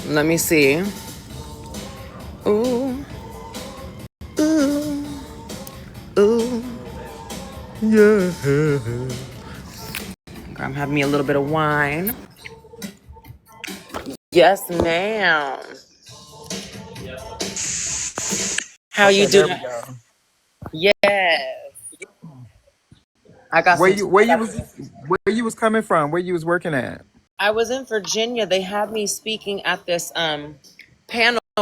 Let me see. Ooh, ooh, ooh. Yeah. I'm having me a little bit of wine. Yes, ma'am. How you Okay, there doing? we go. Yes. I got Where some. you where you was coming from? Where you was working at? I was in Virginia. They had me speaking at this panel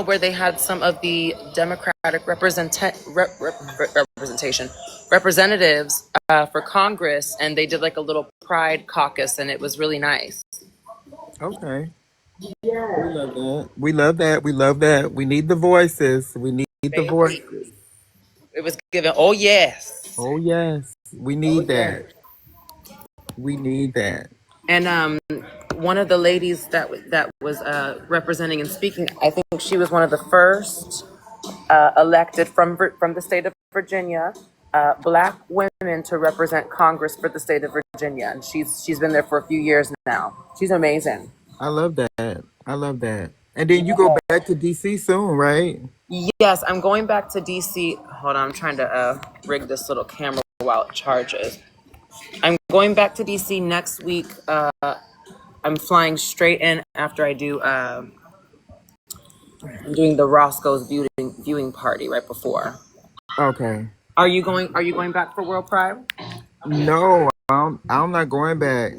where they had some of the Democratic representation representatives for Congress, and they did like a little Pride caucus, and it was really nice. Okay. We love that. We love that. We love that. We need the voices. We need the Baby, voices. it was given. Oh yes, Oh yes. We oh need yes. that. We need that. And one of the ladies that was representing and speaking, I think she was one of the first elected from the state of Virginia, black women to represent Congress for the state of Virginia, and she's been there for a few years now. She's amazing. I love that. I love that. And then you go back to DC soon, right? Yes, I'm going back to DC. Hold on, I'm trying to rig this little camera while it charges. I'm going back to DC next week. I'm flying straight in after I do. I'm doing the Roscoe's viewing party right before. Okay. Are you going? Are you going back for World Pride? No, I'm not going back.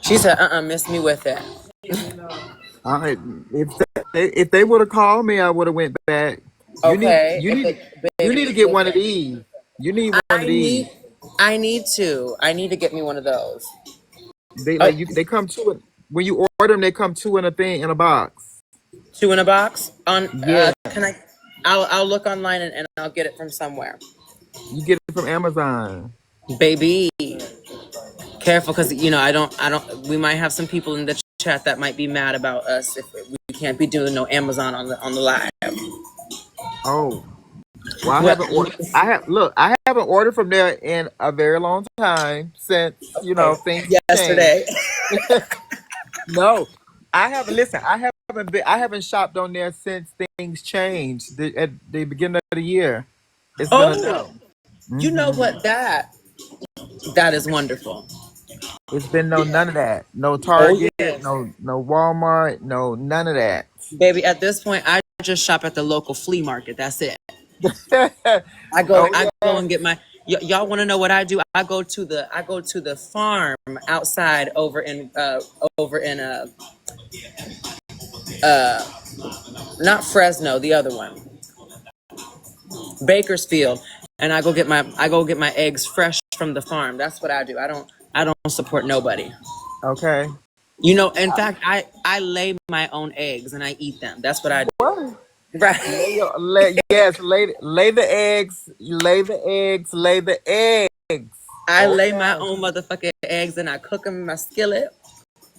She said, miss me with it. I if if they would have called me, I would have went back. You need Okay, you if need they, you baby, need to get one of these. You need one I of these. need, I need to. I need to get me one of those. They Oh, like you. They come two. When you order them, they come two in a thing in a box. two in a box. On, Yeah, can I? I'll look online and I'll get it from somewhere. you get it from Amazon. Baby, careful, because I don't. We might have some people in the chat that might be mad about us if we can't be doing no Amazon on the live. Oh, well, I Well, haven't ordered. I have look. I haven't ordered from there in a very long time since okay, things changed. yesterday. No, I haven't. Listen, I haven't been. I haven't shopped on there since things changed at the beginning of the year. It's been a Oh, no. you know Hmm. what? That is wonderful. It's been no Yeah. none of that. No Oh Target. yes. No Walmart. No none of that. Baby, at this point, I just shop at the local flea market. That's it. I go, Oh I go yeah. and get my. Y'all want to know what I do? I go to the farm outside over in not Fresno, the other one, Bakersfield, and I go get my eggs fresh from the farm. That's what I do. I don't support nobody. Okay. In fact, I lay my own eggs and I eat them. That's what I do. What? Right. Yes, lay the eggs, lay the eggs, lay the eggs. I Oh lay my yes. own motherfucking eggs and I cook them in my skillet.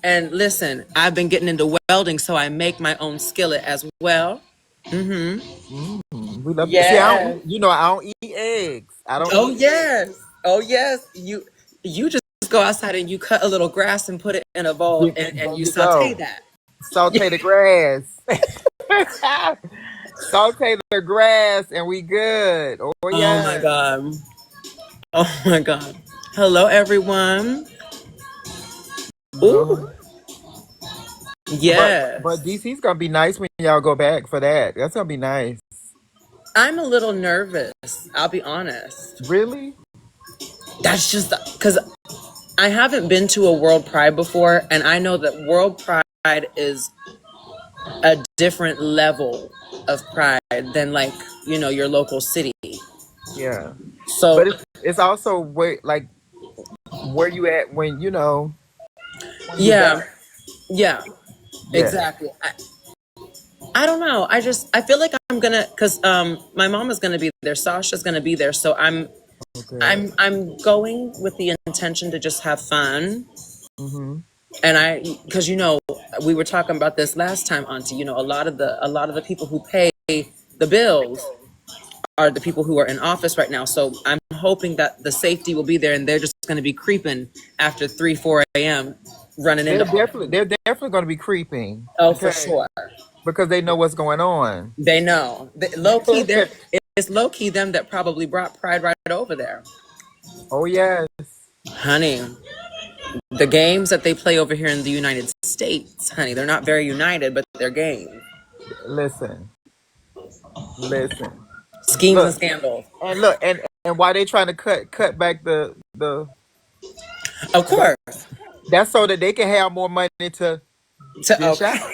And listen, I've been getting into welding, so I make my own skillet as well. Mm-hmm. We love. See, I don't. Yes. I don't eat eggs. I don't Oh eat eggs. yes. Oh yes. You just go outside and you cut a little grass and put it in a bowl and There you you saute go. that. Saute the grass. Saute the grass, and we good. Oh Oh my yeah. god. Oh my god. Hello everyone. No. Ooh. But Yes. DC's gonna be nice when y'all go back for that. That's gonna be nice. I'm a little nervous. I'll be honest. Really? That's just because I haven't been to a World Pride before, and I know that World Pride is a different level of pride than your local city. Yeah. So But it's also where you at when you yeah, back. yeah, Yeah. exactly. I don't know. I feel like I'm gonna because my mom is gonna be there, Sasha's gonna be there, so Oh, good. I'm going with the intention to just have fun. Mm-hmm. And because we were talking about this last time, Auntie. A lot of the people who pay the bills are the people who are in office right now. So I'm hoping that the safety will be there, and they're just going to be creeping after 3, 4 a.m. running into all of them. They're definitely going to be creeping. Oh, for Okay, sure. because they know what's going on. They know. Low key, it's low key them that probably brought Pride right over there. Oh yes. Honey, the games that they play over here in the United States, honey, they're not very united, but they're games. Listen, listen. Schemes and Look, scandals. and why they trying to cut back the Of course. that's so that they can have more money to dish Okay. out.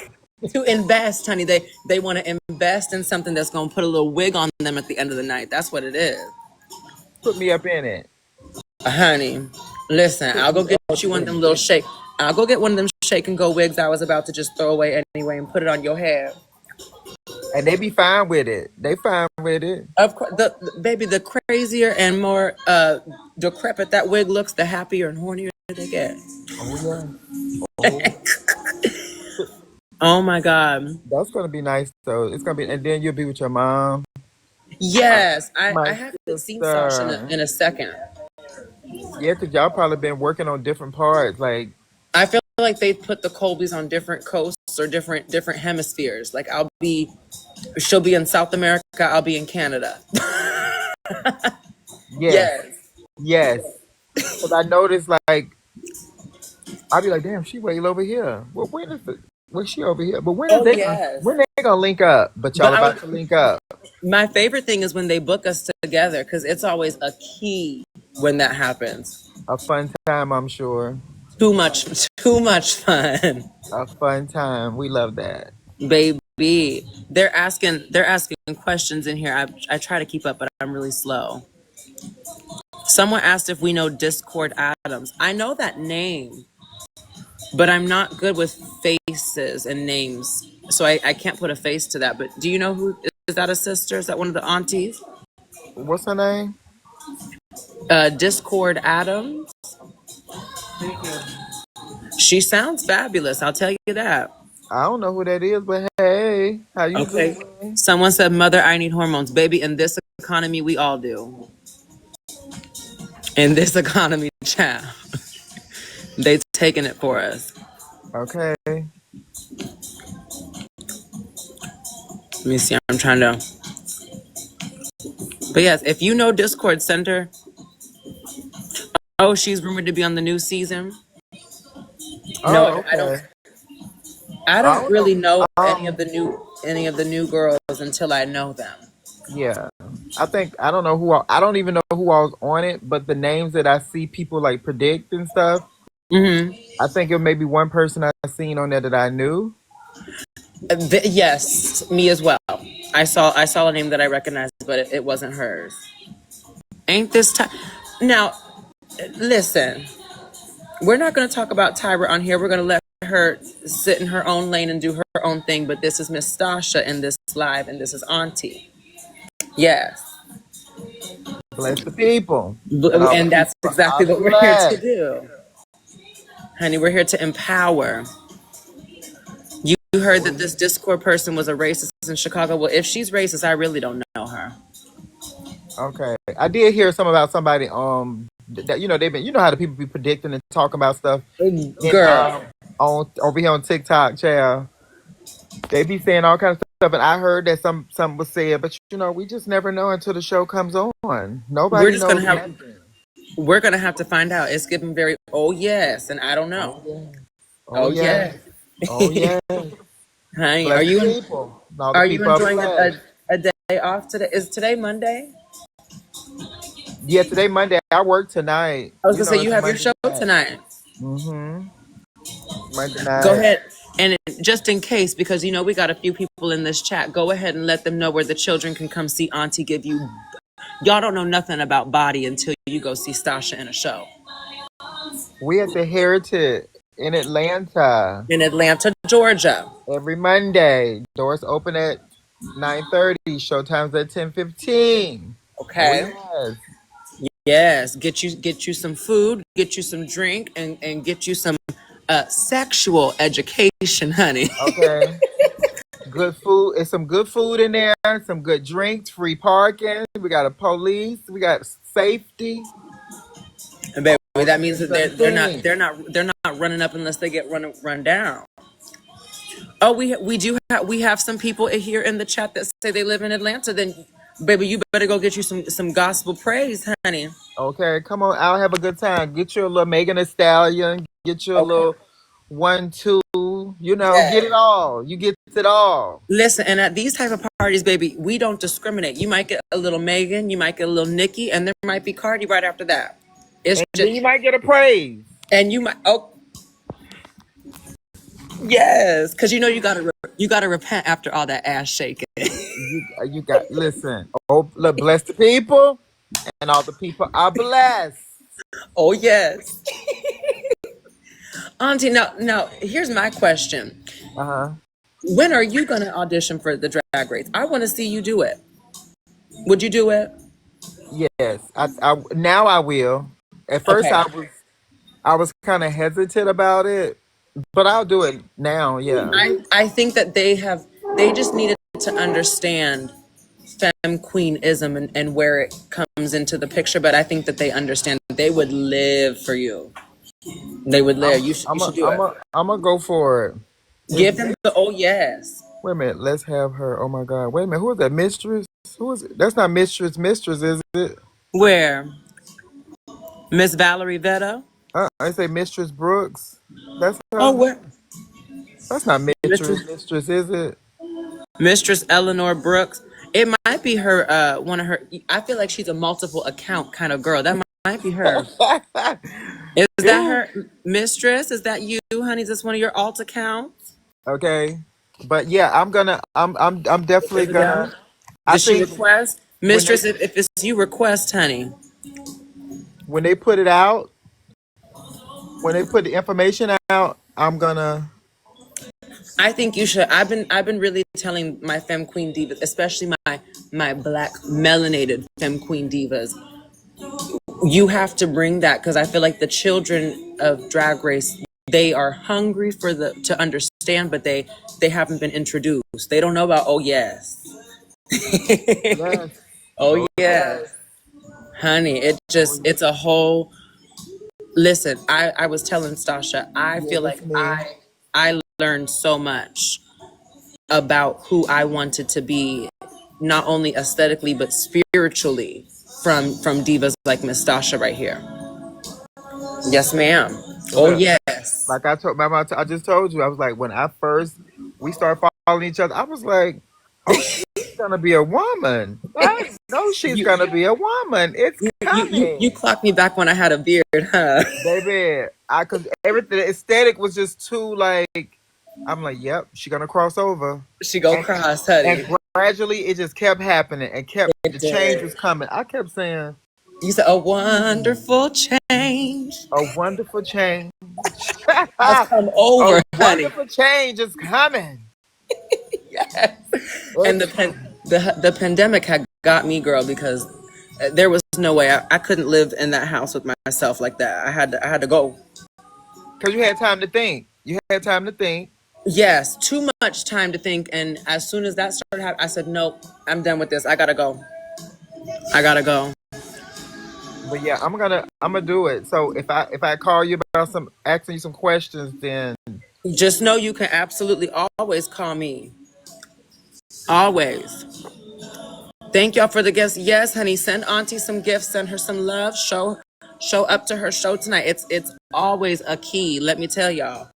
To invest, honey. They want to invest in something that's gonna put a little wig on them at the end of the night. That's what it is. Put me up in it. Honey, listen, Put I'll go me get up you one of in them it. little shake. I'll go get one of them shake and go wigs I was about to just throw away anyway and put it on your head. And they be fine with it. They fine with it. Of course, baby, the crazier and more decrepit that wig looks, the happier and hornier they get. Oh yeah. Oh, Oh my God. that's gonna be nice though. It's gonna be, and then you'll be with your mom, Yes, I my haven't seen Sasha sister. in a second. Yeah, cause y'all probably been working on different parts. Like, I feel like they put the Colbys on different coasts or different hemispheres. Like she'll be in South America, I'll be in Canada. yes, Yes. yes. Cause I noticed, like, I'll be like, damn, she way over here. Well, when is it? Was she over here? But Oh yes. when they gonna link up? But y'all But about to link up. my favorite thing is when they book us together because it's always a key when that happens. A fun time, I'm sure. Too much fun. A fun time. We love that. Baby. They're asking questions in here. I try to keep up, but I'm really slow. Someone asked if we know Discord Adams. I know that name, but I'm not good with faces and names. So I can't put a face to that. But do you know who is that a sister? Is that one of the aunties? What's her name? Discord Adams. She sounds fabulous, I'll tell you that. I don't know who that is, but hey, how you Okay. doing? Someone said, Mother, I need hormones. Baby, in this economy, we all do. In this economy, child. They taking it for us. Okay. Let me see. I'm trying to. But yes, if you know Discord, send her. Oh, she's rumored to be on the new season. No, Oh, okay. I I don't don't know. really know Um, any of the new girls until I know them. yeah. I don't know I don't even know who I was on it, but the names that I see people like predict and stuff, Mm-hmm. I think it may be one person I seen on there that I knew. Yes, me as well. I saw a name that I recognized, but it wasn't hers. Ain't this time? Now, listen. We're not going to talk about Tyra on here. We're going to let her sit in her own lane and do her own thing. But this is Miss Stasha in this live, and this is Auntie. Yes, Bless the people and all the and that's people exactly are what we're here to blessed. do, honey. We're here to empower. You heard that this Discord person was a racist in Chicago. Well, if she's racist, I really don't know her. Okay. I did hear some about somebody that they've been, how the people be predicting and talking about stuff in Girl, on over here on TikTok, child. They be saying all kinds of stuff, and I heard that some was said, but we just never know until the show comes on. we're Nobody just gonna knows have nothing. we're gonna have to find out. It's giving very oh yes, and I don't know. Oh yeah. Oh Oh yeah. yeah. Oh yeah. Honey, Bless the people. And all the are you people are enjoying blessed. a day off today? Is today Monday? Yeah, today Monday. I work tonight. I was gonna say you It's have your Monday show night. tonight. Mm-hmm. Monday Go night. ahead. And just in case, because we got a few people in this chat, go ahead and let them know where the children can come see Auntie give you. Y'all don't know nothing about body until you go see Stasha in a show We at the Heritage in Atlanta in Atlanta, Georgia. every Monday. Doors open at 9:30. Showtime's at 10:15. Oh Okay. yes. Yes. Get you some food, get you some drink, and get you some sexual education, honey. Okay. Good food. It's some good food in there. Some good drinks. Free parking. We got a police. We got safety. And baby, on That means that the 17th. they're not running up unless they get run down. Oh, we have some people here in the chat that say they live in Atlanta. Then, baby, you better go get you some gospel praise, honey. Okay, come on. I'll have a good time. Get you a little Megan Thee Stallion. Get you a Okay. little 1, 2. Get it Yeah. all. You get it all. Listen, and at these type of parties, baby, we don't discriminate. You might get a little Megan, you might get a little Nicki, and there might be Cardi right after that. It's And then just, you might get a praise. and you might, oh, yes, because you gotta repent after all that ass shaking. You got, listen. Oh, look, bless the people, and all the people are blessed. Oh yes, Auntie. Now, here's my question: Uh huh. when are you gonna audition for the Drag Race? I want to see you do it. Would you do it? Yes. Now I will. At first, Okay. I was kind of hesitant about it, but I'll do it now. Yeah. I think that they just needed to understand femme queenism and where it comes into the picture. But I think that they understand they would live for you. They would live. I'm You I'm a, should do I'm it. a, I'm gonna go for it. Give them the oh yes. Wait a minute. Let's have her. Oh my God. Wait a minute. Who is that? Mistress? Who is it? That's not Mistress. Mistress, is it? Where Miss Valerie Vetta? I say Mistress Brooks. That's Oh, her. where That's not Mistress. Mistress Mistress, is it? Mistress Eleanor Brooks? It might be her. One of her. I feel like she's a multiple account kind of girl. That might be her. Is that Yeah. her, Mistress? Is that you, honey? Is this one of your alt accounts? Okay. But yeah, I'm definitely Is it down? gonna. I Did she think request? when they Mistress, if it's you, request, honey. when they put it out, when they put the information out, I'm gonna. I think you should. I've been really telling my femme queen divas, especially my black melanated femme queen divas, you have to bring that because I feel like the children of Drag Race, they are hungry for the to understand, but they haven't been introduced. They don't know about oh yes. Yes. Oh Oh yes. yes. Honey, Oh yes. it's a whole listen, I was telling Stasha, I feel Yes, like me. I learned so much about who I wanted to be, not only aesthetically but spiritually from divas like Miss Stasha right here. Yes, ma'am. Oh Look, yes. like I told my mom, I just told you, I was like, when I first we started following each other, I was like, oh, she's gonna be a woman. I know she's You gonna be a woman. It's you coming, clocked me back when I had a beard, huh? baby. Cause everything the aesthetic was just too like. I'm like, yep, she gonna cross over, She go and cross, and honey. gradually it just kept happening and kept It the change was did. coming. I kept saying, You said a wonderful change a wonderful change, has a come over, honey. wonderful change is coming. Yes. And It's coming. the pandemic had got me, girl, because there was no way I couldn't live in that house with myself like that. I had to go. Cause you had time to think. You had time to think. Yes, too much time to think. And as soon as that started happening, I said, nope, I'm done with this. I gotta go. I gotta go. But yeah, I'm gonna do it. So if I call you about some asking you some questions, then Just know you can absolutely always call me. Always. Thank y'all for the gifts. Yes, honey. Send Auntie some gifts. Send her some love. Show up to her show tonight. It's always a key. Let me tell y'all.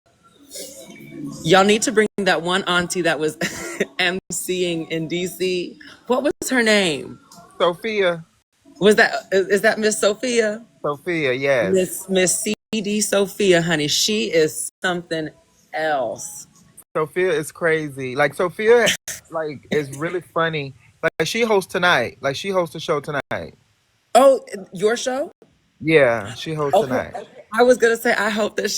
Y'all need to bring that one auntie that was emceeing in DC. What was her name? Sophia, Was that is that Miss Sophia? Sophia, yes. Miss CD Sophia, honey. She is something else. Sophia is crazy. Like Sophia, like is really funny. Like she hosts tonight. Like she hosts a show tonight. Oh, your show? Yeah, she hosts Okay. tonight. I was gonna say I hope that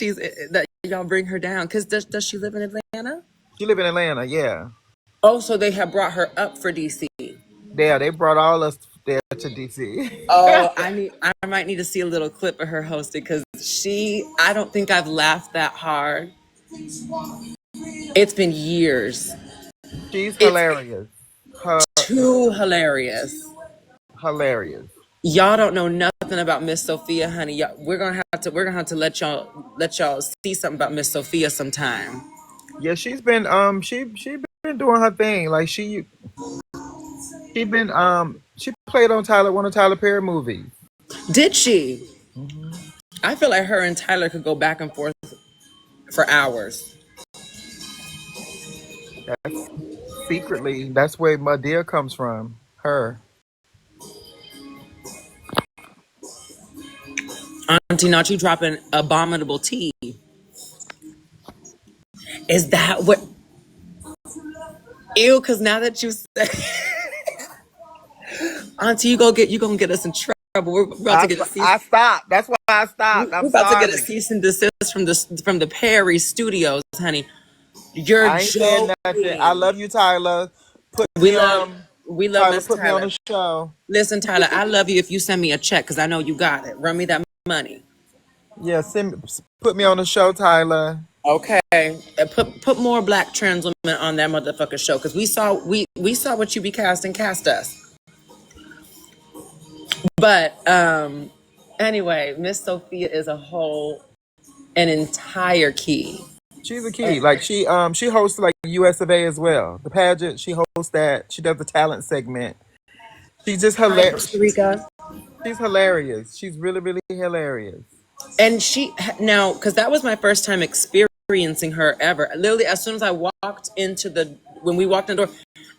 that y'all bring her down. Cause does she live in Atlanta? She live in Atlanta. Yeah, Oh, so they have brought her up for DC. yeah. They brought all us there to DC. Oh, I might need to see a little clip of her hosting because I don't think I've laughed that hard. It's been years. She's It's hilarious. Her, too hilarious. hilarious. Y'all don't know nothing about Miss Sophia, honey. We're gonna have to let y'all see something about Miss Sophia sometime. Yeah, she's been she been doing her thing. Like she played on Tyler one of Tyler Perry movies. Did she? Hmm. I feel like her and Tyler could go back and forth for hours. That's secretly that's where my dear comes from. Her. Auntie Nachi dropping abominable tea. Is that what? Ew, because now that you said, Auntie, you gonna get us in trouble. We're about to get a cease. I stopped. That's why I stopped. We're I'm about to get a sorry. cease and desist from the Perry Studios, honey. You're I ain't saying nothing. I joking. love you, Tyler. Put We me love on. we love Tyler, Miss put me on Tyler. the show. Listen, Tyler, I love you if you send me a check because I know you got it. Run me that money. Yeah, put me on the show, Tyler. Okay. And put more black trans women on that motherfucker show because we saw what you be casting. Cast us. But anyway, Miss Sophia is an entire key. She's a And key. Like she hosts like US of A as well. The pageant, she hosts that. She does the talent segment. She's just hi, Costa hilarious. Rica. She's hilarious. She's really, really hilarious. And she now, because that was my first time experiencing her ever. Literally, as soon as I walked into when we walked in the door,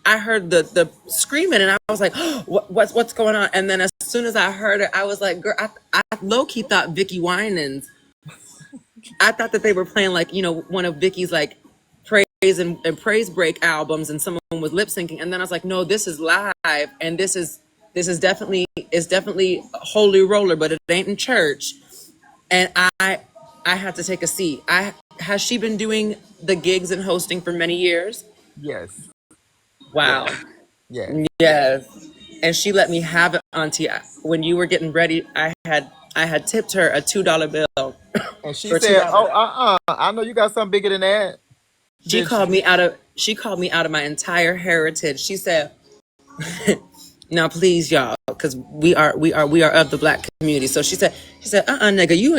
I heard the screaming, and I was like, oh, what's going on? And then as soon as I heard it, I was like, girl, I low key thought Vicky Winans. I thought that they were playing like one of Vicky's like praise and praise break albums, and someone was lip syncing. And then I was like, no, this is live, and this is definitely Holy Roller, but it ain't in church. And I had to take a seat. Has she been doing the gigs and hosting for many years? Yes. Wow. Yes. Yes. Yes. And she let me have it, Auntie. When you were getting ready, I had tipped her a $2 bill And she for two said, "Oh, dollars. I know you got something bigger than that." She Did she? called me out of my entire heritage. She said, "Now, please, y'all, because we are of the black community." So she said, nigga, you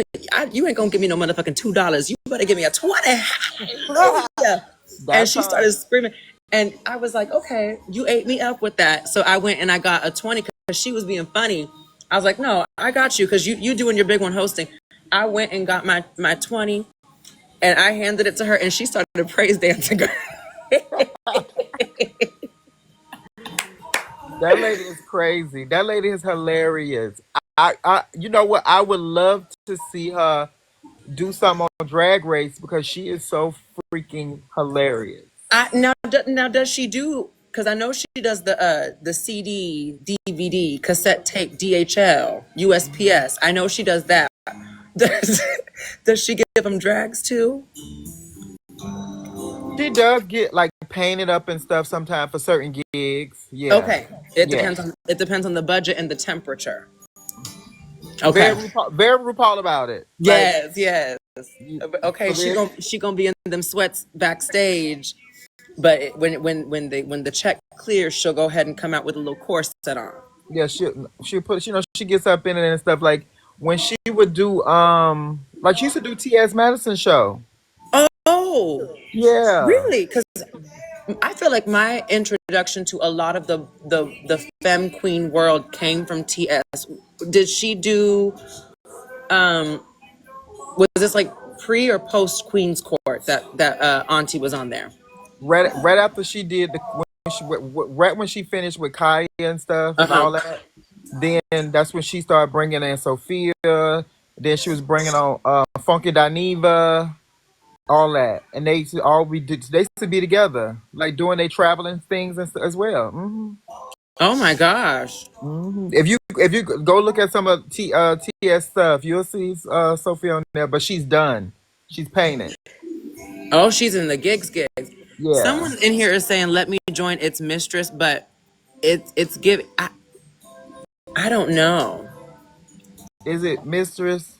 ain't gonna give me no motherfucking $2. You better give me a 20. Hallelujah. And That's she her. started screaming, and I was like, okay, you ate me up with that. So I went and I got a 20 because she was being funny. I was like, no, I got you because you doing your big one hosting. I went and got my 20, and I handed it to her, and she started praise dancing. That lady is crazy. That lady is hilarious. You know what? I would love to see her do something on Drag Race because she is so freaking hilarious. Now does she do? Because I know she does the CD, DVD, cassette tape, DHL, Mhm. USPS. I know she does that. Does, does she give them drags too? She does get like painted up and stuff sometimes for certain gigs. Yeah, Okay, it yeah. depends on the budget and the temperature. Very Okay. Very RuPaul about it. Like Yes, yes. you- Okay, for real. she gonna be in them sweats backstage, but when the check clears, she'll go ahead and come out with a little corset on. Yeah, she put she gets up in it and stuff like when she would do like she used to do T.S. Madison show. Oh, Yeah. really? Because I feel like my introduction to a lot of the femme queen world came from TS. Did she do? Was this like pre or post Queen's Court that Auntie was on there? Right after she did right when she finished with Kaya and stuff Uh and all huh. that, then that's when she started bringing in Sophia. Then she was bringing on Funky Dineva, all that, and they used to all we did. They used to be together, like doing their traveling things as well. Oh my gosh. If you go look at some of TS stuff, you'll see Sophia on there, but she's done. She's painted. Oh, she's in the gigs. Yeah. Someone in here is saying, "Let me join its mistress," but it's give. I don't know. Is it Mistress?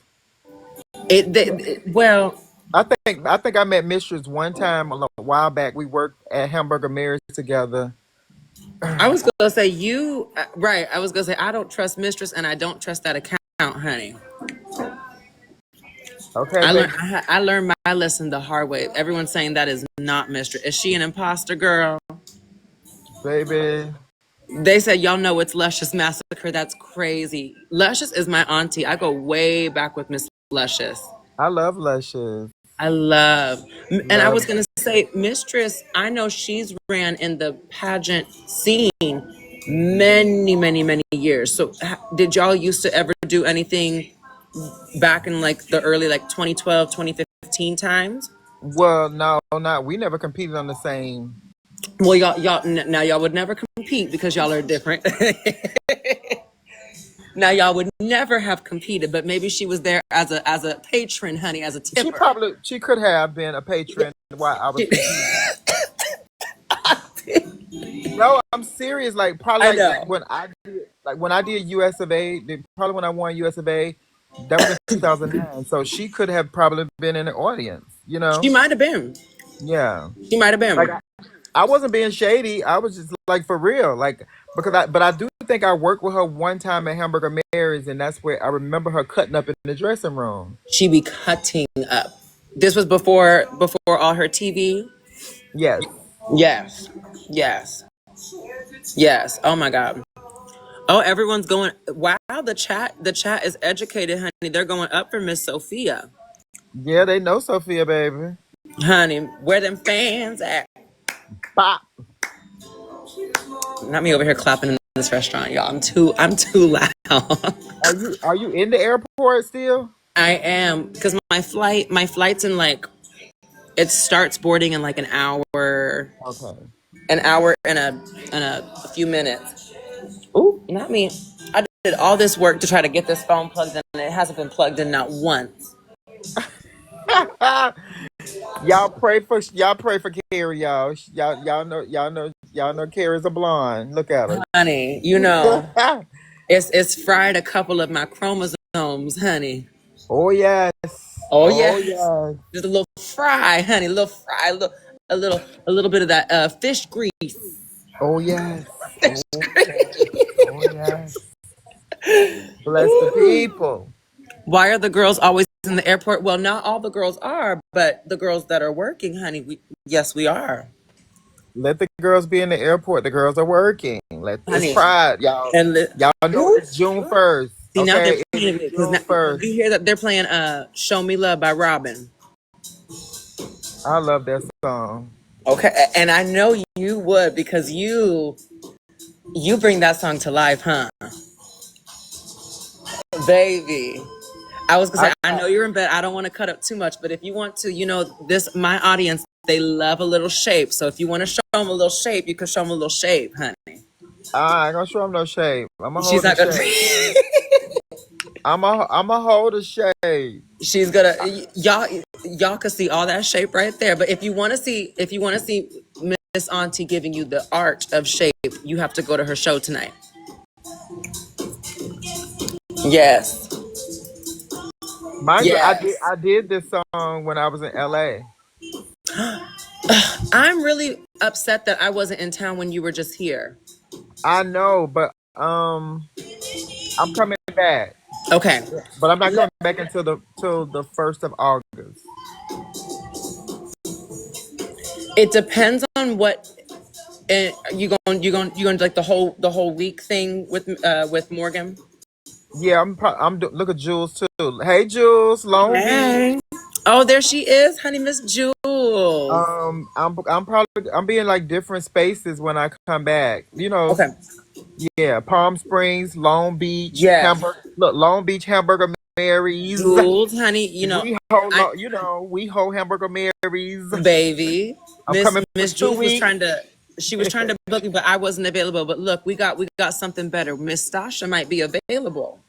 Well, I think I met Mistress one time a while back. We worked at Hamburger Mary's together. I was gonna say you right. I was gonna say I don't trust mistress and I don't trust that account, honey. Okay, baby, I learned my lesson the hard way. Everyone's saying that is not mistress. Is she an imposter girl? baby. They said y'all know it's Luscious Massacre. That's crazy. Luscious is my auntie. I go way back with Miss Luscious. I love Luscious. I love, and I Love. was gonna say, Mistress. I know she's ran in the pageant scene many years. So, did y'all used to ever do anything back in like the early like 2012, 2015 times? Well, no, not. We never competed on the same. Well, now y'all would never compete because y'all are different. Now y'all would never have competed, but maybe she was there as a patron, honey, as a tipper. She could have been a patron while I was She- competing. No, I'm serious. Like probably I like know. when I did US of A, probably when I won US of A, that was in 2009. So she could have probably been in the audience. You She know? might have been. Yeah. She might have Like been. I wasn't being shady. I was just like for real. Like but I do think I worked with her one time at Hamburger Mary's, and that's where I remember her cutting up in the dressing room. She be cutting up. This was before all her TV. Yes. Yes, yes, yes. Oh my God. Oh, everyone's going. Wow, the chat is educated, honey. They're going up for Miss Sophia, Yeah, they know Sophia, baby. honey. Where them fans at? Bop. Not me over here clapping in this restaurant, y'all. I'm too loud. Are you in the airport still? I am because my flight's in like it starts boarding in like Okay. an hour and a few minutes. Ooh, not me. I did all this work to try to get this phone plugged in, and it hasn't been plugged in not once. y'all pray for Kerri, y'all. Y'all know Kerri's a blonde. Look at her. Honey, it's fried a couple of my chromosomes, honey. Oh yes. Oh Oh yes, yes. just a little fry, honey, a little fry, a little bit of that fish grease. Oh yes. Fish Oh yes. grease. Oh yes. Bless the Ooh. people. Why are the girls always in the airport? Well, not all the girls are, but the girls that are working, honey, yes, we are, Let the girls be in the airport. The girls are working. It's honey. Pride, y'all. And Y'all know ooh, it's June 1st. see now they're Okay, playing it's it because June now first. you hear that they're playing "Show Me Love" by Robin. I love that song. Okay, and I know you would because you bring that song to life, huh, baby? I was gonna I say I know you're in bed. I don't want to cut up too much, but if you want to, this my audience they love a little shape. So if you want to show them a little shape, you can show them a little shape, honey. I ain't gonna show them no shade. I'm gonna She's hold the not gonna. shade. I'm a hold the shade. She's gonna y'all can see all that shape right there. But if you want to see Miss Auntie giving you the art of shape, you have to go to her show tonight. Yes, Mind you, yes. I did this song when I was in LA. I'm really upset that I wasn't in town when you were just here. I know, but I'm coming back. Okay. But I'm not Let- coming back until the 1st of August. It depends on what and you going to like the whole week thing with Morgan. Yeah, look at Jules too. Hey Jules, Long Beach. Hey. Oh, there she is, honey, Miss Jules. I'm being like different spaces when I come back. Okay. Yeah, Palm Springs, Long Beach, Yes. Hamburg. Look, Long Beach, Hamburger Mary's. Jules, honey, I We hold Hamburger Mary's. baby, I'm Miss coming for Miss two Jules was weeks. trying to book me, but I wasn't available. But look, we got something better. Miss Stasha might be available.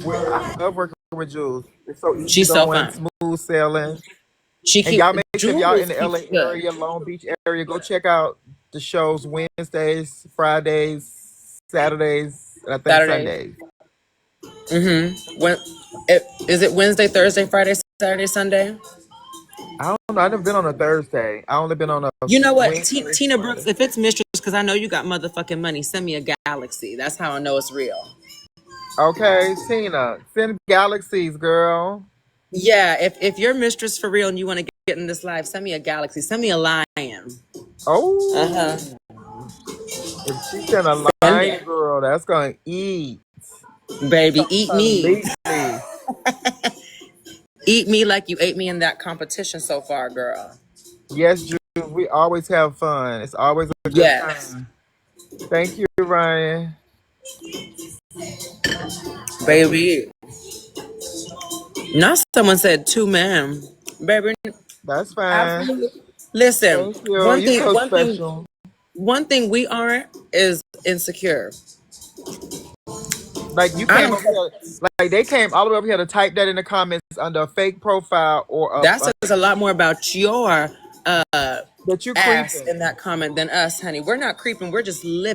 Well, I love working with Jules. It's so She's so easygoing, fun. smooth sailing. She And keep y'all make sure if y'all in Jules the keeps LA good. area, Long Beach area, go check out the shows Wednesdays, Fridays, Saturdays, and I think Saturdays. Sundays. When is it Wednesday, Thursday, Friday, Saturday, Sunday? I don't know. I've never been on a Thursday. I only been on a You know what, Wednesday, Tina Brooks, Friday. if it's Mistress, because I know you got motherfucking money, send me a galaxy. That's how I know it's real. Okay, Tina, send galaxies, girl. Yeah, if you're Mistress for real and you want to get in this live, send me a galaxy. Send me a lion. Uh-huh. Oh, if she send a Send lion, it. girl, that's gonna eat Baby, eat me. completely. Eat me like you ate me in that competition so far, girl. Yes, Jude, we always have fun. It's always a good Yes. time. Thank you, Ryan. Baby. Not someone said two men. Baby, That's fine. absolutely. Listen, Thank you. You so special. one thing we aren't is insecure. Like you I came don't over care. here, like they came all the way over here to type that in the comments under a fake profile or That says a lot more about your that you ass creeping. in that comment than us, honey. We're not creeping, we're just living.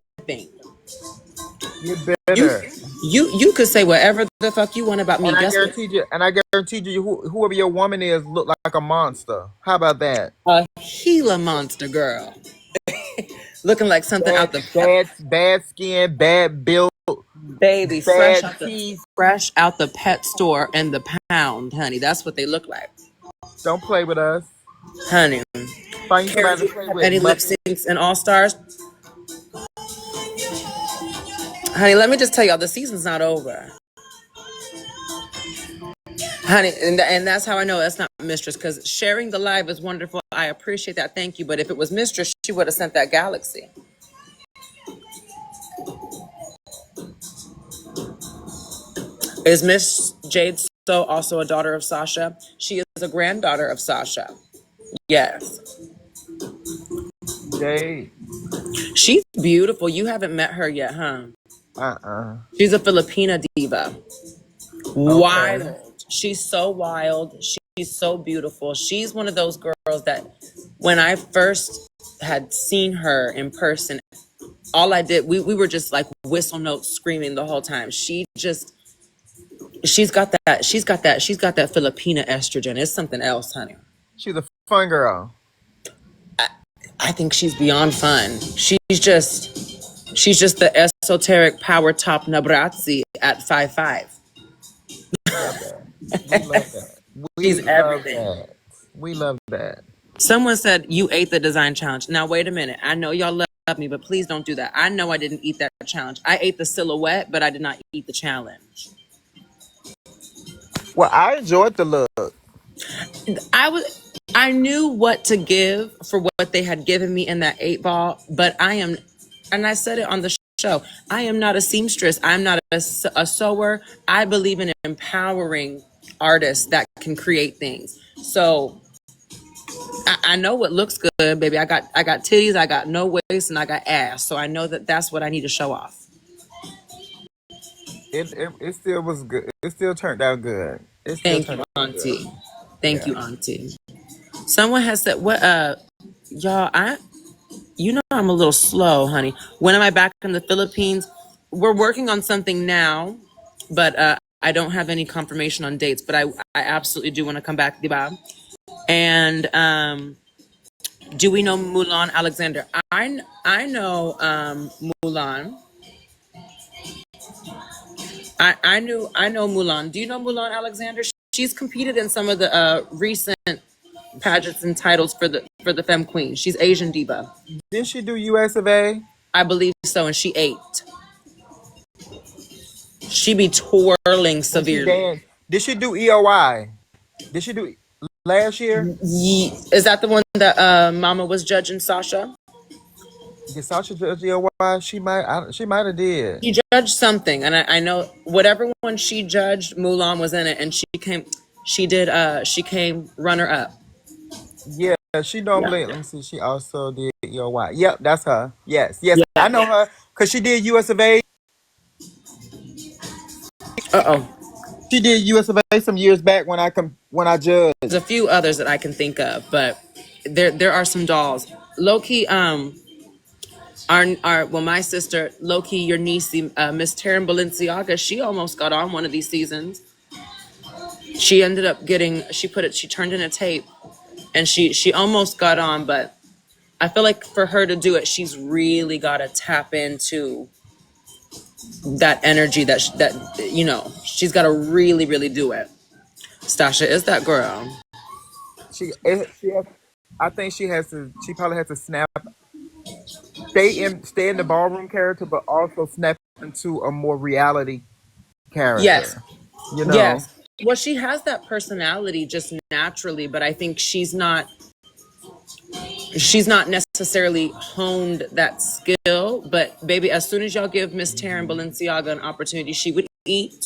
You're You bitter. you could say whatever the fuck you want about me. Guess what? And I guarantee you, whoever your woman is, look like a monster. How about that? A Gila monster girl. Looking like something out the Bad skin, bad build, baby, bad teeth. fresh out the pet store and the pound, honey. That's what they look like. Don't play with us. Honey. Find Kerri, somebody do to you play have with, any lip Muppet. syncs and all stars? Honey, let me just tell y'all, the season's not over. Honey, and that's how I know that's not Mistress, because sharing the live is wonderful. I appreciate that. Thank you. But if it was Mistress, she would have sent that galaxy. Is Miss Jade So also a daughter of Sasha? She is a granddaughter of Sasha. Yes. Jade. She's beautiful. You haven't met her yet, huh? Uh-uh. She's a Filipina diva. Okay. Wild. She's so wild. She's so beautiful. She's one of those girls that when I first had seen her in person, all I did, we were just like whistle notes screaming the whole time. She's got that Filipina estrogen. It's something else, honey. She's a fun girl. I think she's beyond fun. She's just the esoteric power top Nabrazzi at 5'5". Love that. We love that. We She's love everything. that. We love that. Someone said you ate the design challenge. Now wait a minute. I know y'all love me, but please don't do that. I know I didn't eat that challenge. I ate the silhouette, but I did not eat the challenge. Well, I enjoyed the look. I knew what to give for what they had given me in that 8 ball, but and I said it on the show, I am not a seamstress. I'm not a sewer. I believe in empowering artists that can create things. So I know what looks good, baby. I got titties, I got no waist, and I got ass. So I know that that's what I need to show off. It still was good. It still turned out good. It still Thank you, turned out good. Auntie. Thank Yeah. you, Auntie. Someone has said, "What? Y'all, you know I'm a little slow, honey. When am I back in the Philippines? We're working on something now, but I don't have any confirmation on dates. But I absolutely do want to come back, diba? And do we know Mulan Alexander? I know Mulan. I know Mulan. Do you know Mulan Alexander? She's competed in some of the recent pageants and titles for the Femme Queen. She's Asian diva. Did she do US of A? I believe so, and she ate. She be twirling And she severely. danced. Did she do EOI? Did she do last year? Is that the one that Mama was judging Sasha? Did Sasha judge EOI? She might have did. She judged something, and I know whatever one she judged, Mulan was in it, and she came runner up. Yeah, she Yeah. normally. Let me see. She also did EOY. Yep, that's her. Yes, I Yeah. know her because she did US of A. Uh-oh. She did US of A some years back when I judged. There's a few others that I can think of, but there are some dolls. Low-key, my sister, Loki, your niece, Miss Taryn Balenciaga, she almost got on one of these seasons. She ended up getting, she turned in a tape and she almost got on, but I feel like for her to do it, she's really got to tap into that energy she's got to really, really do it. Stasha is that girl. She has, I think she has to. She probably has to snap, stay in the ballroom character, but also snap into a more reality Yes, character. You know, yes. Well, she has that personality just naturally, but I think she's not necessarily honed that skill. But baby, as soon as y'all give Miss Taryn Balenciaga an opportunity, she would eat.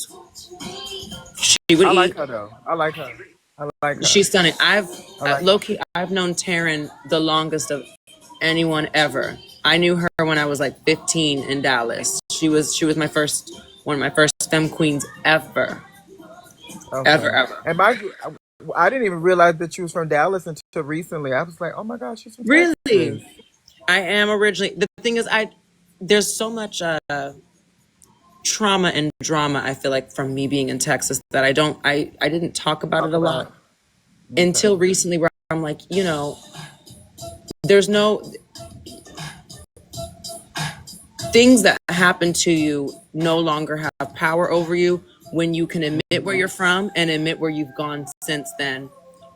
She would I like eat. her though. I like her. I like her. She's stunning. I've I like low her. key, I've known Taryn the longest of anyone ever. I knew her when I was like 15 in Dallas. She was one of my first femme queens ever, ever, Okay. ever. And I didn't even realize that she was from Dallas until recently. I was like, oh my gosh, she's from Texas. Really, I am originally. The thing is, there's so much trauma and drama. I feel like from me being in Texas that I didn't talk about it Talk a about. lot Okay. until recently, where I'm like, there's no things that happen to you no longer have power over you when you can admit where you're from and admit where you've gone since then.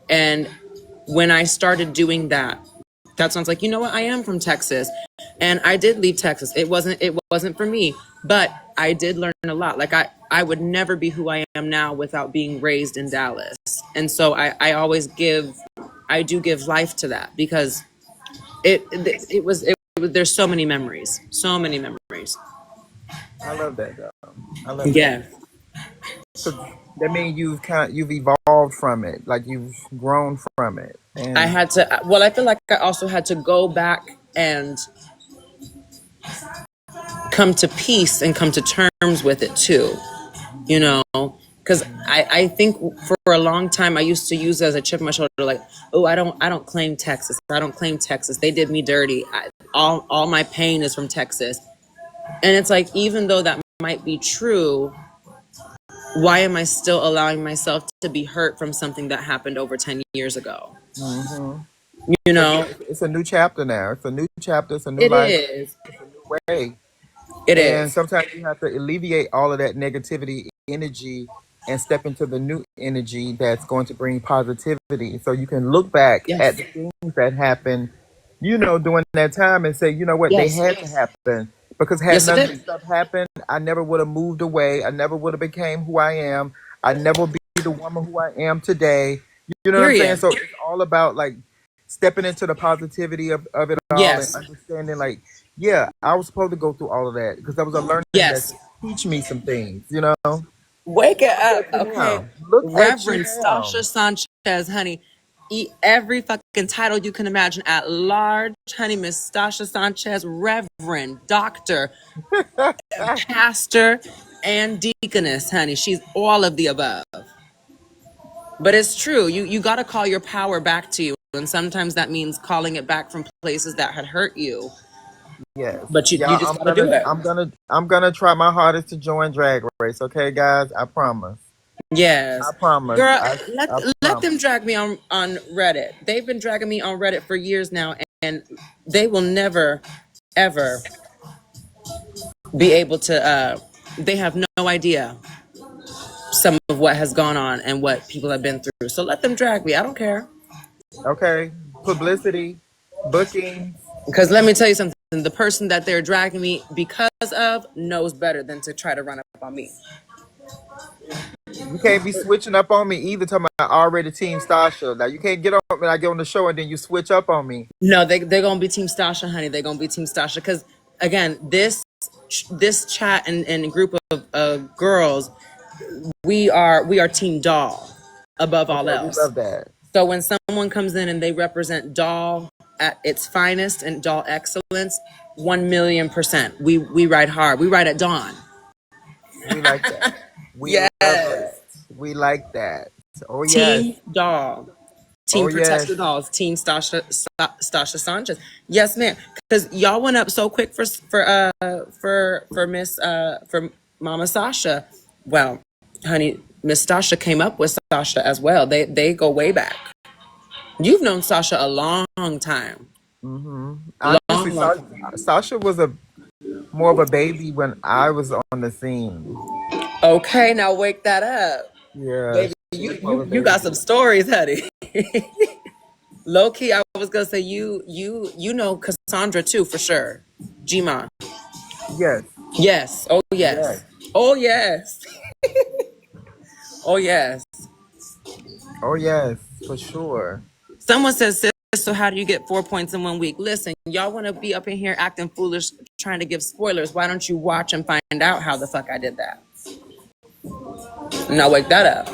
And when I started doing that, that sounds like, you know what, I am from Texas. And I did leave Texas. It wasn't for me, but I did learn a lot. Like I would never be who I am now without being raised in Dallas. And so I do give life to that because it was there's so many memories. I love that though. I love that. Yeah. So that means you've evolved from it, like you've grown from it, I and had to, well, I feel like I also had to go back and come to peace and come to terms with it too, you know? Because I think for a long time I used to use it as a chip on my shoulder, like, oh, I don't claim Texas. I don't claim Texas. They did me dirty. All my pain is from Texas. And it's like, even though that might be true, why am I still allowing myself to be hurt from something that happened over 10 years ago? hmm You but yeah, know, it's a new chapter now. It's a new chapter. It's a new it life. is. It's a new way. It And is. sometimes you have to alleviate all of that negativity energy and step into the new energy that's going to bring positivity. So you can look back at Yes. the things that happened, during that time and say, you know what, they Yes. had to happen. Because had Yes, it none of this did. stuff happened, I never would have moved away. I never would have became who I am. I never be the woman who I am today. You know what I'm saying? Period. So it's all about like stepping into the positivity of it all and Yes. understanding like, yeah, I was supposed to go through all of that because that was a learning that Yes. to teach me some things. Wake it Look up. at you Okay. now. Look at you Reverend now. Stasha Sanchez, honey. Eat every fucking title you can imagine at large, honey. Miss Stasha Sanchez, Reverend, Doctor, Pastor, and Deaconess, honey. She's all of the above. But it's true. You got to call your power back to you. And sometimes that means calling it back from places that had hurt you. Yes. But you Yeah, just got to do it. I'm gonna try my hardest to join Drag Race, okay guys? I promise. I Yes. promise. Girl, I let promise. them drag me on Reddit. They've been dragging me on Reddit for years now, and they will never, ever be able to, they have no idea some of what has gone on and what people have been through. So let them drag me. I don't care. Okay. Publicity, bookings. Because let me tell you something. The person that they're dragging me because of knows better than to try to run up on me. You can't be switching up on me either. Talking about already Team Stasha. Now you can't get on when I get on the show and then you switch up on me. No, they're gonna be Team Stasha, honey. They're gonna be Team Stasha because again, this chat and group of girls, we are Team Doll above all Okay, we else. love that. So when someone comes in and they represent Doll at its finest and Doll excellence, 1,000,000%. We ride hard. We ride at dawn. We like that. We Yes. love it. We like that. Oh yes. Team Doll. Oh Team Protect yes. the Dolls. Team Stasha Sanchez. Yes, ma'am. Because y'all went up so quick for Miss for Mama Sasha. Well, honey, Miss Stasha came up with Sasha as well. They go way back. You've known Sasha a long time. Honestly, Long, long Sasha, time. Sasha was a more of a baby when I was on the scene. Okay, now wake that up. Yeah, Baby, she you, was more you, of a you got some baby. stories, honey. Low key, I was gonna say you know Cassandra too for sure. Gma. Yes, Yes. Oh yes, yes. Oh yes. Oh yes. oh yes, for sure. Someone says, "Sis, so how do you get 4 points in 1 week?" Listen, y'all want to be up in here acting foolish, trying to give spoilers. Why don't you watch and find out how the fuck I did that? Now wake that up.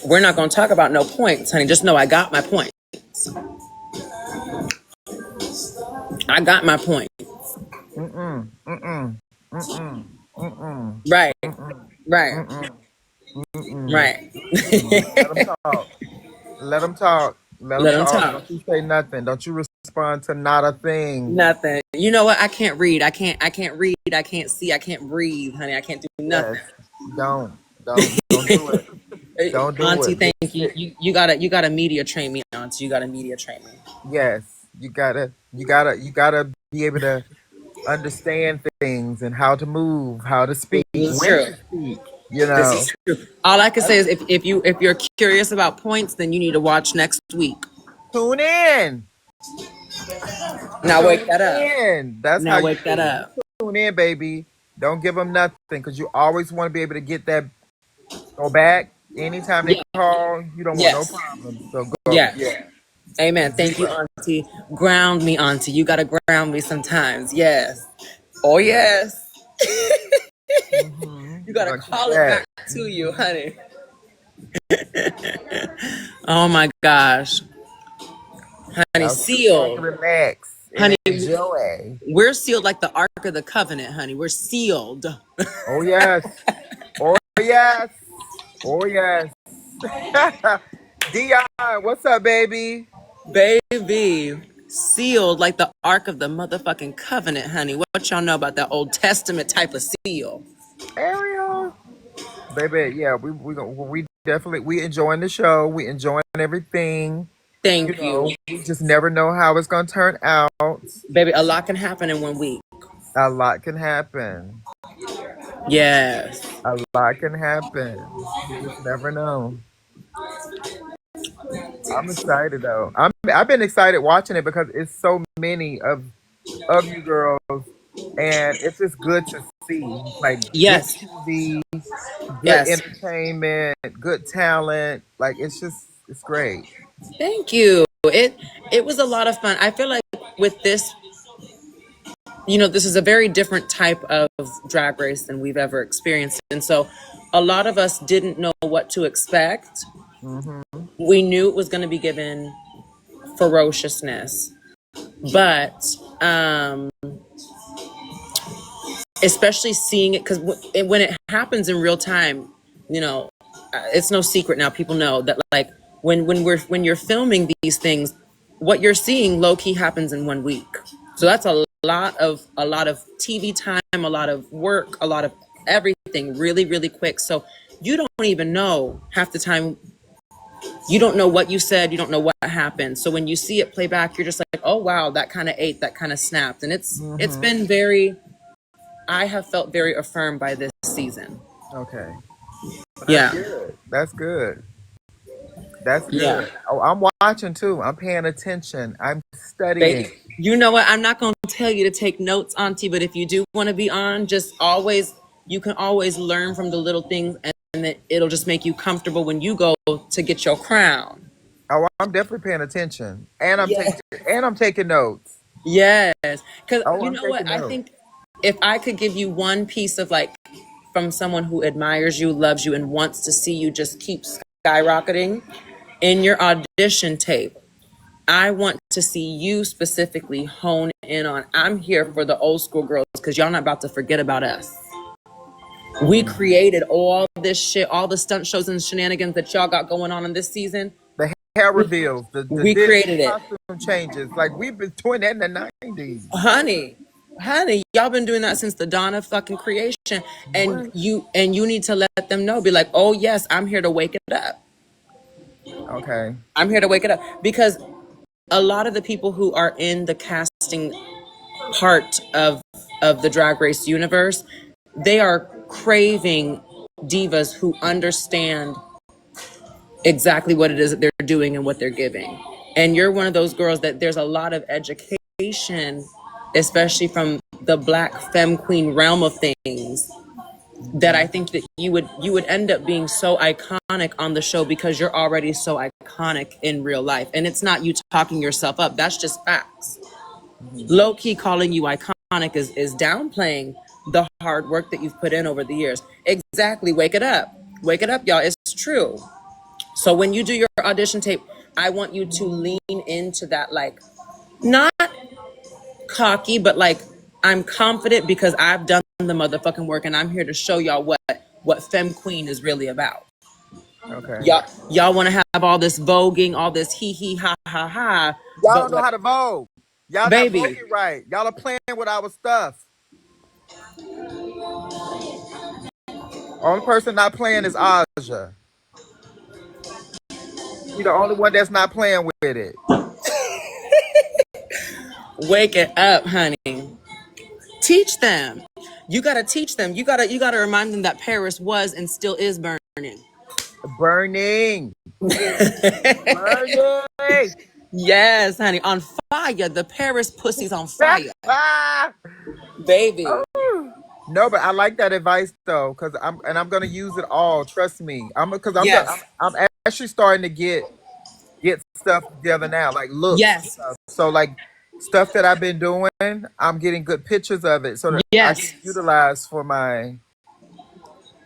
We're not gonna talk about no points, honey. Just know I got my point. I got my point. Mm-mm, mm-mm, mm-mm, mm-mm, Right. mm-mm, Right. mm-mm, mm-mm, Right. mm-mm. Let them talk. Let them talk. Let them Let them talk. talk. Don't you say nothing. Don't you respond to not a thing. Nothing. You know what? I can't read. I can't read. I can't see. I can't breathe, honey. I can't do Yes. nothing. Don't do it. Don't do Auntie, it. thank Just you. sit. You gotta media train me, Auntie. You gotta media train me. Yes. You gotta be able to understand things and how to move, how to speak, This is when true. to speak, you This know. is true. All I can say is if you're curious about points, then you need to watch next week. Tune in. Now wake Tune that up. in. That's how Now you wake that do. You up. tune in, baby. Don't give them nothing because you always want to be able to get that go back anytime they Yeah. call. You don't want no Yes. problems. So go. Yes. Yeah. Amen. Thank you, Zero. Auntie. Ground me, Auntie. You gotta ground me sometimes. Yes. Oh Yeah. yes. You You're gotta gonna keep call it that. back to you, honey. Oh my gosh. Honey, Now sit back and sealed. relax and Honey, enjoy. we're sealed like the Ark of the Covenant, honey. We're sealed. Oh yes. Oh yes. Oh yes. Dion, what's up, baby? Baby. Sealed like the Ark of the motherfucking Covenant, honey. What y'all know about that Old Testament type of seal? Ariel. Baby, yeah, we definitely we enjoying the show. We enjoying everything. You Thank you. know, we just never know how it's gonna turn out. Baby, a lot can happen in 1 week. A lot can happen. Yes. A lot can happen. You just never know. I'm excited though. I've been excited watching it because it's so many of you girls, and it's just good to see like good Yes. TV, good Yes. entertainment, good talent. Like it's great. Thank you. It was a lot of fun. I feel like with this, this is a very different type of drag race than we've ever experienced. And so a lot of us didn't know what to expect. Hmm. We knew it was going to be given ferociousness, but especially seeing it because when it happens in real time, you know, it's no secret now. People know that like when you're filming these things, what you're seeing low key happens in 1 week. So that's a lot of TV time, a lot of work, a lot of everything, really really quick. So you don't even know half the time. You don't know what you said. You don't know what happened. So when you see it play back, you're just like, oh wow, that kind of ate, that kind of snapped, and it's Hmm. been very. I have felt very affirmed by this season. Okay, well, that's Yeah. good. That's good. That's Yeah. good. Oh, I'm watching too. I'm paying attention. I'm Baby, studying. you know what? I'm not going to tell you to take notes, Auntie, but if you do want to be on, you can always learn from the little things and then it'll just make you comfortable when you go to get your crown. Oh, I'm definitely paying attention, and Yeah. I'm taking notes. Yes. Because Oh, you I'm know what? taking I notes. think if I could give you one piece of like from someone who admires you, loves you, and wants to see you just keep skyrocketing in your audition tape, I want to see you specifically hone in on. I'm here for the old school girls because y'all not about to forget about us. We Mm. created all this shit, all the stunt shows and shenanigans that y'all got going on in this season. The hair We, reveals, the we Disney created it, costume changes. Like we've been doing that in the '90s. honey. Honey, y'all been doing that since the dawn of fucking creation, and What? you need to let them know. Be like, oh yes, I'm here to wake it up. Okay. I'm here to wake it up because a lot of the people who are in the casting part of the Drag Race universe, they are craving divas who understand exactly what it is that they're doing and what they're giving. And you're one of those girls that there's a lot of education, especially from the Black femme queen realm of things, that Hmm. I think that you would end up being so iconic on the show because you're already so iconic in real life. And it's not you talking yourself up. That's just facts. Hmm. Low key calling you iconic is downplaying the hard work that you've put in over the years. Exactly. Wake it up. Wake it up, y'all. It's true. So when you do your audition tape, I want you to lean into that, like, not cocky, but like, I'm confident because I've done the motherfucking work and I'm here to show y'all what femme queen is really about. Okay. Y'all want to have all this voguing, all this hee hee ha ha ha, Y'all but don't know what, how to vote. Y'all not baby? voting right. Y'all are playing with our stuff. Only person not playing is Aja. She the only one that's not playing with it. Wake it up, honey. Teach them. You gotta teach them. You gotta remind them that Paris was and still is burning. Burning. Burning. Yes, honey, on fire. The Paris pussy's on fire, baby. No, but I like that advice though, cause I'm gonna use it all. Trust me. Yes, I'm actually starting to get stuff together now, like looks and yes, stuff. So like stuff that I've been doing, I'm getting good pictures of it so that I can yes. utilize for my.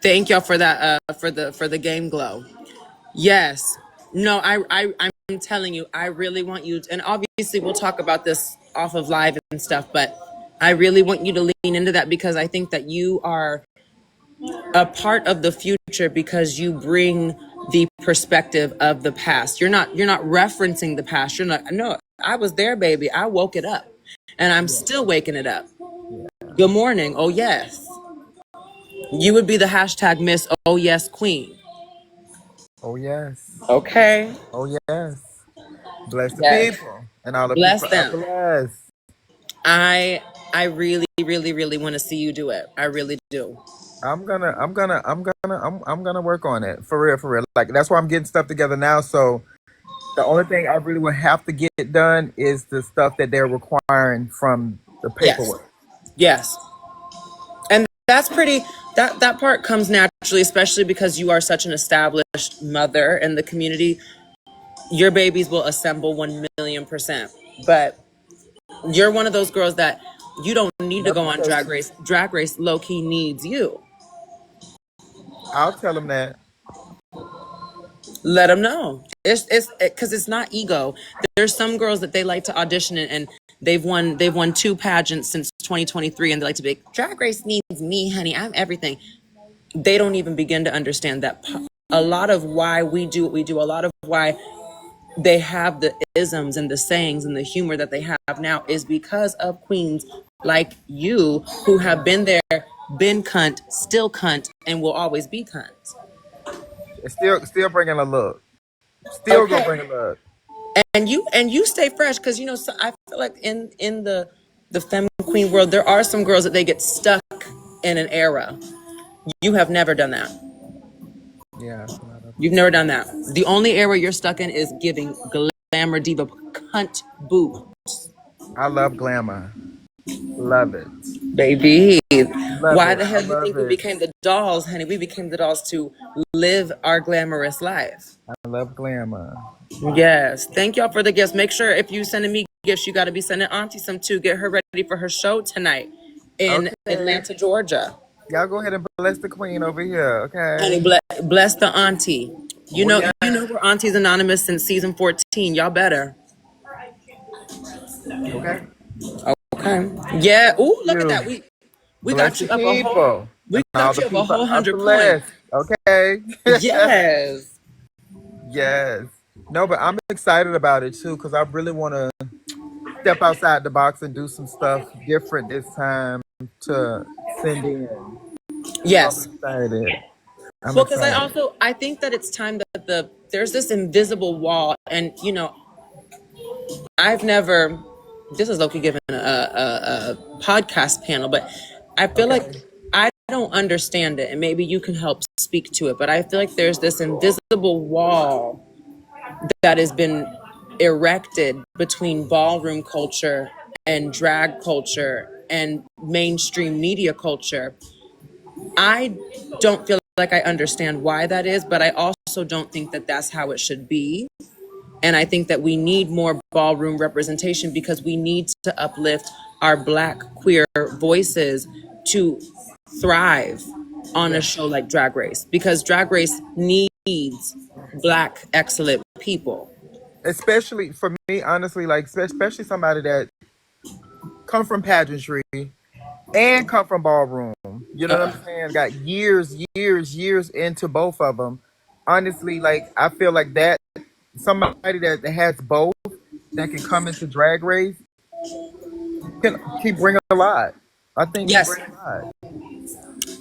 Thank y'all for that. For the game glow. Yes. No, I'm telling you, I really want you to, and obviously we'll talk about this off of live and stuff, but I really want you to lean into that because I think that you are a part of the future because you bring the perspective of the past. You're not referencing the past. You're not, no, I was there, baby. I woke it up and I'm Yeah, still waking it up. yeah. Good morning. Oh yes. You would be the hashtag Miss Oh Yes Queen. Oh yes. Okay. Oh yes. Bless the Yes. people, and all the Bless people are them. blessed. I really, really, really want to see you do it. I really do. I'm gonna work on it for real, for real. Like that's why I'm getting stuff together now. So the only thing I really would have to get done is the stuff that they're requiring from the Yes. paperwork. Yes. And that's pretty, that part comes naturally, especially because you are such an established mother in the community. Your babies will assemble 1,000,000%. But you're one of those girls that you don't need to Love go the on drag station. race. Drag race low key needs you. I'll tell them that. Let them know. It's because it's not ego. There's some girls that they like to audition in, and they've won two pageants since 2023, and they like to be like, Drag Race needs me, honey. I'm everything. They don't even begin to understand that a lot of why we do what we do, a lot of why they have the isms and the sayings and the humor that they have now is because of queens like you who have been there, been cunt, still cunt, and will always be cunt. It's still bringing a look. Still gonna bring Okay. a look. And you stay fresh because so I feel like in the femme queen world there are some girls that they get stuck in an era. You have never done that. Yeah, not a- You've never done that. The only era you're stuck in is giving glamour diva cunt boo. I love glamour. Love it. Baby, Love why it. the I hell you love think we it. became the dolls, honey? We became the dolls to live our glamorous life. I love glamour. Yes. Thank y'all for the gifts. Make sure if you sending me gifts, you got to be sending Auntie some too. Get her ready for her show tonight in Okay. Atlanta, Georgia. Y'all go ahead and bless the queen over here, Honey, okay? bless the auntie. You Oh know, yeah. you know we're aunties anonymous since season 14. Y'all better. Okay. Okay. Yeah. Ooh, look at that. You We bless got the you up a whole people. we And all got the you up a people whole are 100 point. blessed. Okay. Yes. Yes. No, but I'm excited about it too, because I really want to step outside the box and do some stuff different this time to send in. So I'm Yes. excited. I'm Well, because excited. I think that it's time that there's this invisible wall, and I've never. This is Loki given a podcast panel, but I feel like Okay. I don't understand it, and maybe you can help speak to it. But I feel like there's this invisible wall that has been erected between ballroom culture and drag culture and mainstream media culture. I don't feel like I understand why that is, but I also don't think that that's how it should be. And I think that we need more ballroom representation because we need to uplift our Black queer voices to thrive on a Yeah. show like Drag Race because Drag Race needs Black excellent people. Especially for me, honestly, like especially somebody that come from pageantry and come from ballroom. You know what I'm saying? Got years into both of them. Honestly, like I feel like that somebody that has both that can come into Drag Race can keep bringing a lot. I think can Yes. bring a lot.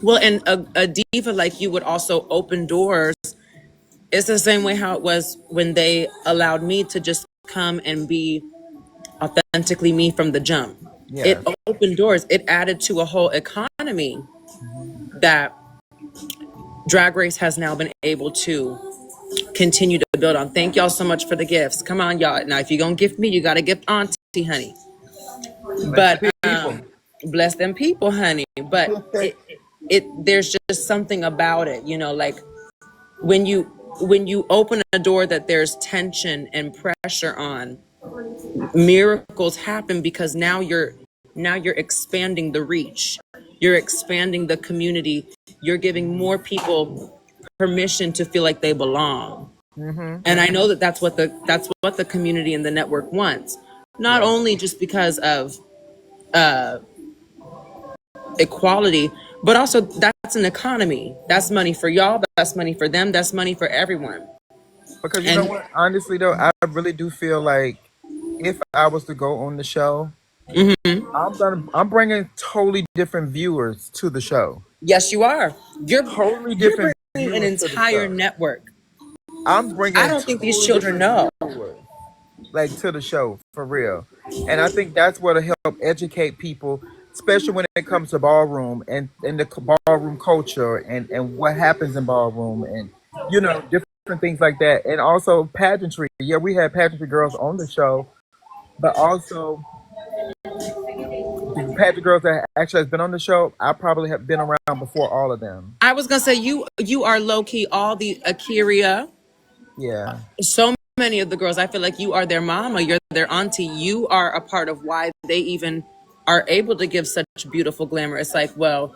Well, and a diva like you would also open doors. It's the same way how it was when they allowed me to just come and be authentically me from the jump. It Yes. opened doors. It added to a whole economy Hmm. that Drag Race has now been able to continue to build on. Thank y'all so much for the gifts. Come on, y'all. Now, if you're gonna gift me, you gotta gift Auntie, honey. Bless But the people. bless them people, honey. But there's just something about it, like when you open a door that there's tension and pressure on, miracles happen because now you're expanding the reach. You're expanding the community. You're giving more people permission to feel like they belong. Hmm. And I know that that's what the community and the network wants. Not Yeah. only just because of equality, but also that's an economy. That's money for y'all, that's money for them, that's money for everyone. Because you know And what? Honestly though, I really do feel like if I was to go on the show, I'm bringing totally different viewers to the show. yes, you are. You're Totally you're different bringing an viewers to the entire show. network. I'm I bringing don't think these totally children different know. viewers like to the show for real. And I think that's what'll help educate people, especially when it comes to ballroom and the ballroom culture and what happens in ballroom and different things like that. And also pageantry. Yeah, we had pageantry girls on the show, but also the pageant girls that actually has been on the show, I probably have been around before all of them. I was gonna say you are low key all the Akiria. Yeah. So many of the girls, I feel like you are their mama, you're their auntie. You are a part of why they even are able to give such beautiful glamour. It's like, well,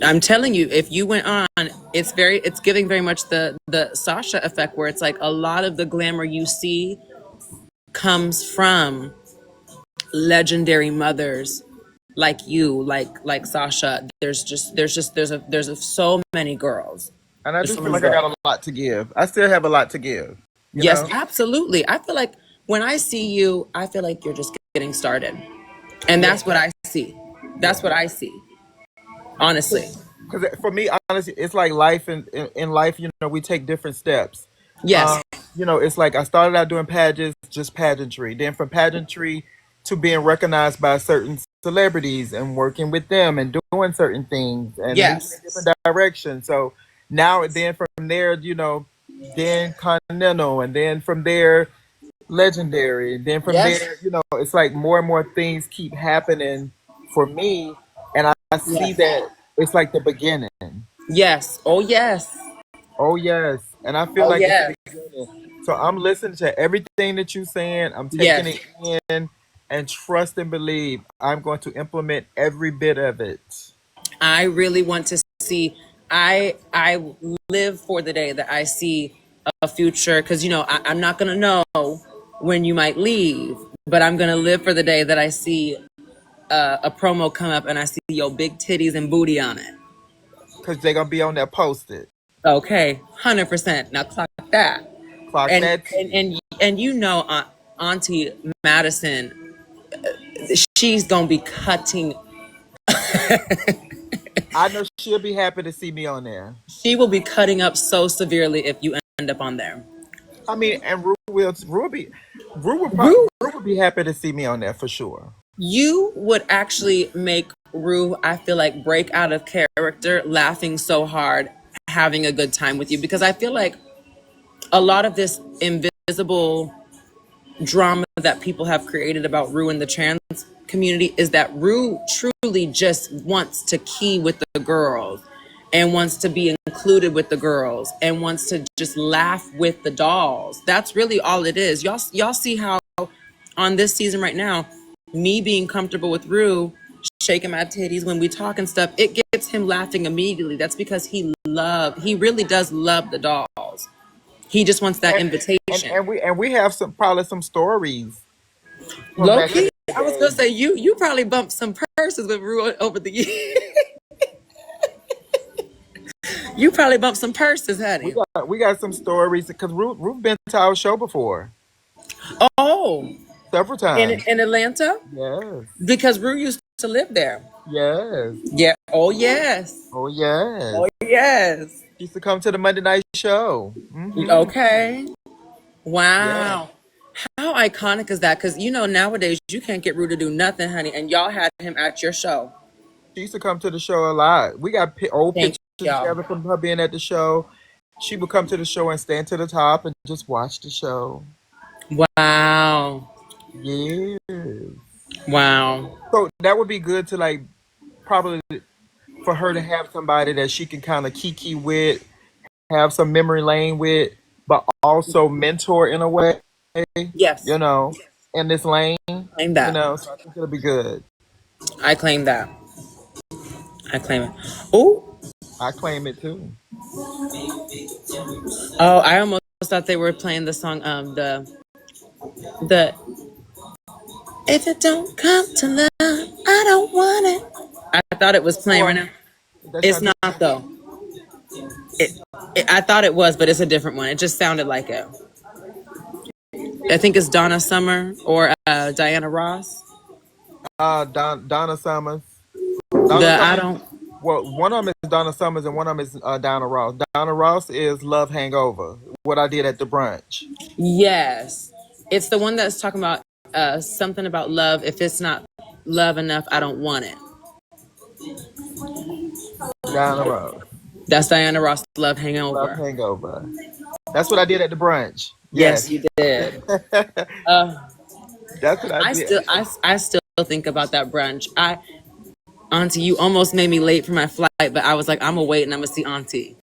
I'm telling you, if you went on, it's giving very much the Sasha effect, where it's like a lot of the glamour you see comes from legendary mothers like you, like Sasha. There's so many girls. And I There's do so feel many like I got girls. a lot to give. I still have a lot to give, you Yes, know? absolutely. I feel like when I see you, I feel like you're just getting started. And Yeah. that's what I see. That's Yeah. what I see. Honestly. Because for me, honestly, it's like life. In life, we take different steps. Yes. Um, it's like I started out doing pageants, just pageantry. Then from pageantry to being recognized by certain celebrities and working with them and doing certain things and moving in Yes. different directions. So now and then from there, then continental, and then from there legendary. Then from Yes. there, it's like more and more things keep happening for me, and I see Yes. that it's like the beginning. Yes. Oh yes. Oh yes, and I feel Oh like it's the yes. beginning. So I'm listening to everything that you're saying. I'm taking Yes. it in, and trust and believe I'm going to implement every bit of it. I really want to see. I live for the day that I see a future, because I'm not gonna know when you might leave, but I'm gonna live for the day that I see a promo come up and I see your big titties and booty on it. Because they're gonna be on there posted. Okay, 100%. Now clock that. Clock And that and T. and Auntie Madison, she's gonna be cutting. I know she'll be happy to see me on there. She will be cutting up so severely if you end up on there. I mean, and Rue, Rue would be happy to see me on there for sure. you would actually make Rue, I feel like, break out of character, laughing so hard, having a good time with you. Because I feel like a lot of this invisible drama that people have created about Rue and the trans community is that Rue truly just wants to key with the girls and wants to be included with the girls and wants to just laugh with the dolls. That's really all it is. Y'all see how on this season right now, me being comfortable with Rue, shaking my titties when we talk and stuff, it gets him laughing immediately. That's because he really does love the dolls. He just wants that And invitation. we have probably some stories from Low back in key, the I was gonna day. say you probably bumped some purses with Rue over the years. You probably bumped some purses, honey. We got some stories because Ruth been to our show before Oh, several in times. in Atlanta Yes, because Rue used to live there. yes, Yeah. Oh yes. oh yes. Oh yes. She used to come to the Monday night show. Okay. Yeah, Wow. How iconic is that? Because nowadays you can't get Rue to do nothing, honey, and y'all had him at your show. she used to come to the show a lot. We got old Thank pictures y'all. together from her being at the show. She would come to the show and stand to the top and just watch the show. Wow. Yes. Wow. So that would be good to like probably for her to have somebody that she can kind of kiki with, have some memory lane with, but also mentor in a way, Yes. you know, in this lane, Claim that. So I think it'll be good. I claim that. I claim it. Oh, I claim it too. oh! I almost thought they were playing the song. The if it don't come to love, I don't want it. I thought it was playing right Or now. that's It's not not though. It, I thought it was, but it's a different one. It just sounded like it. I think it's Donna Summer or Diana Ross. Donna Summers. Donna The I Summers. don't. Well, one of them is Donna Summers and one of them is Donna Ross. Donna Ross is Love Hangover. What I did at the brunch. Yes, it's the one that's talking about something about love. If it's not love enough, I don't want it. Donna Ross. That's Diana Ross. Love Love Hangover. Hangover. That's what I did at the brunch. Yes, Yes. you did. Uh, That's what I I did. still, I still think about that brunch. Auntie, you almost made me late for my flight, but I was like, I'm gonna wait and I'm gonna see Auntie.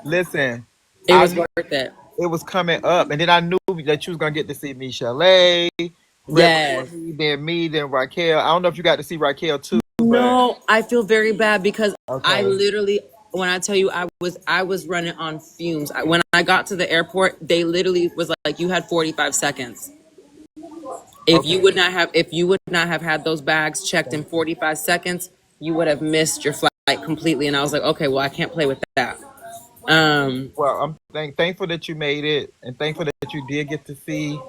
Listen, It I was knew worth it. it was coming up, and then I knew that you was gonna get to see Michelle, right before Yes. me, then Raquel. I don't know if you got to see Raquel too, but No, I feel very bad because I okay, literally, when I tell you, I was running on fumes. When I got to the airport, they literally was like, "You had 45 seconds. okay. If you would not have had those bags checked in Thank you. 45 seconds, you would have missed your flight completely." And I was like, "Okay, well, I can't play with that." Um, Well, I'm thankful that you made it, and thankful that you did get to see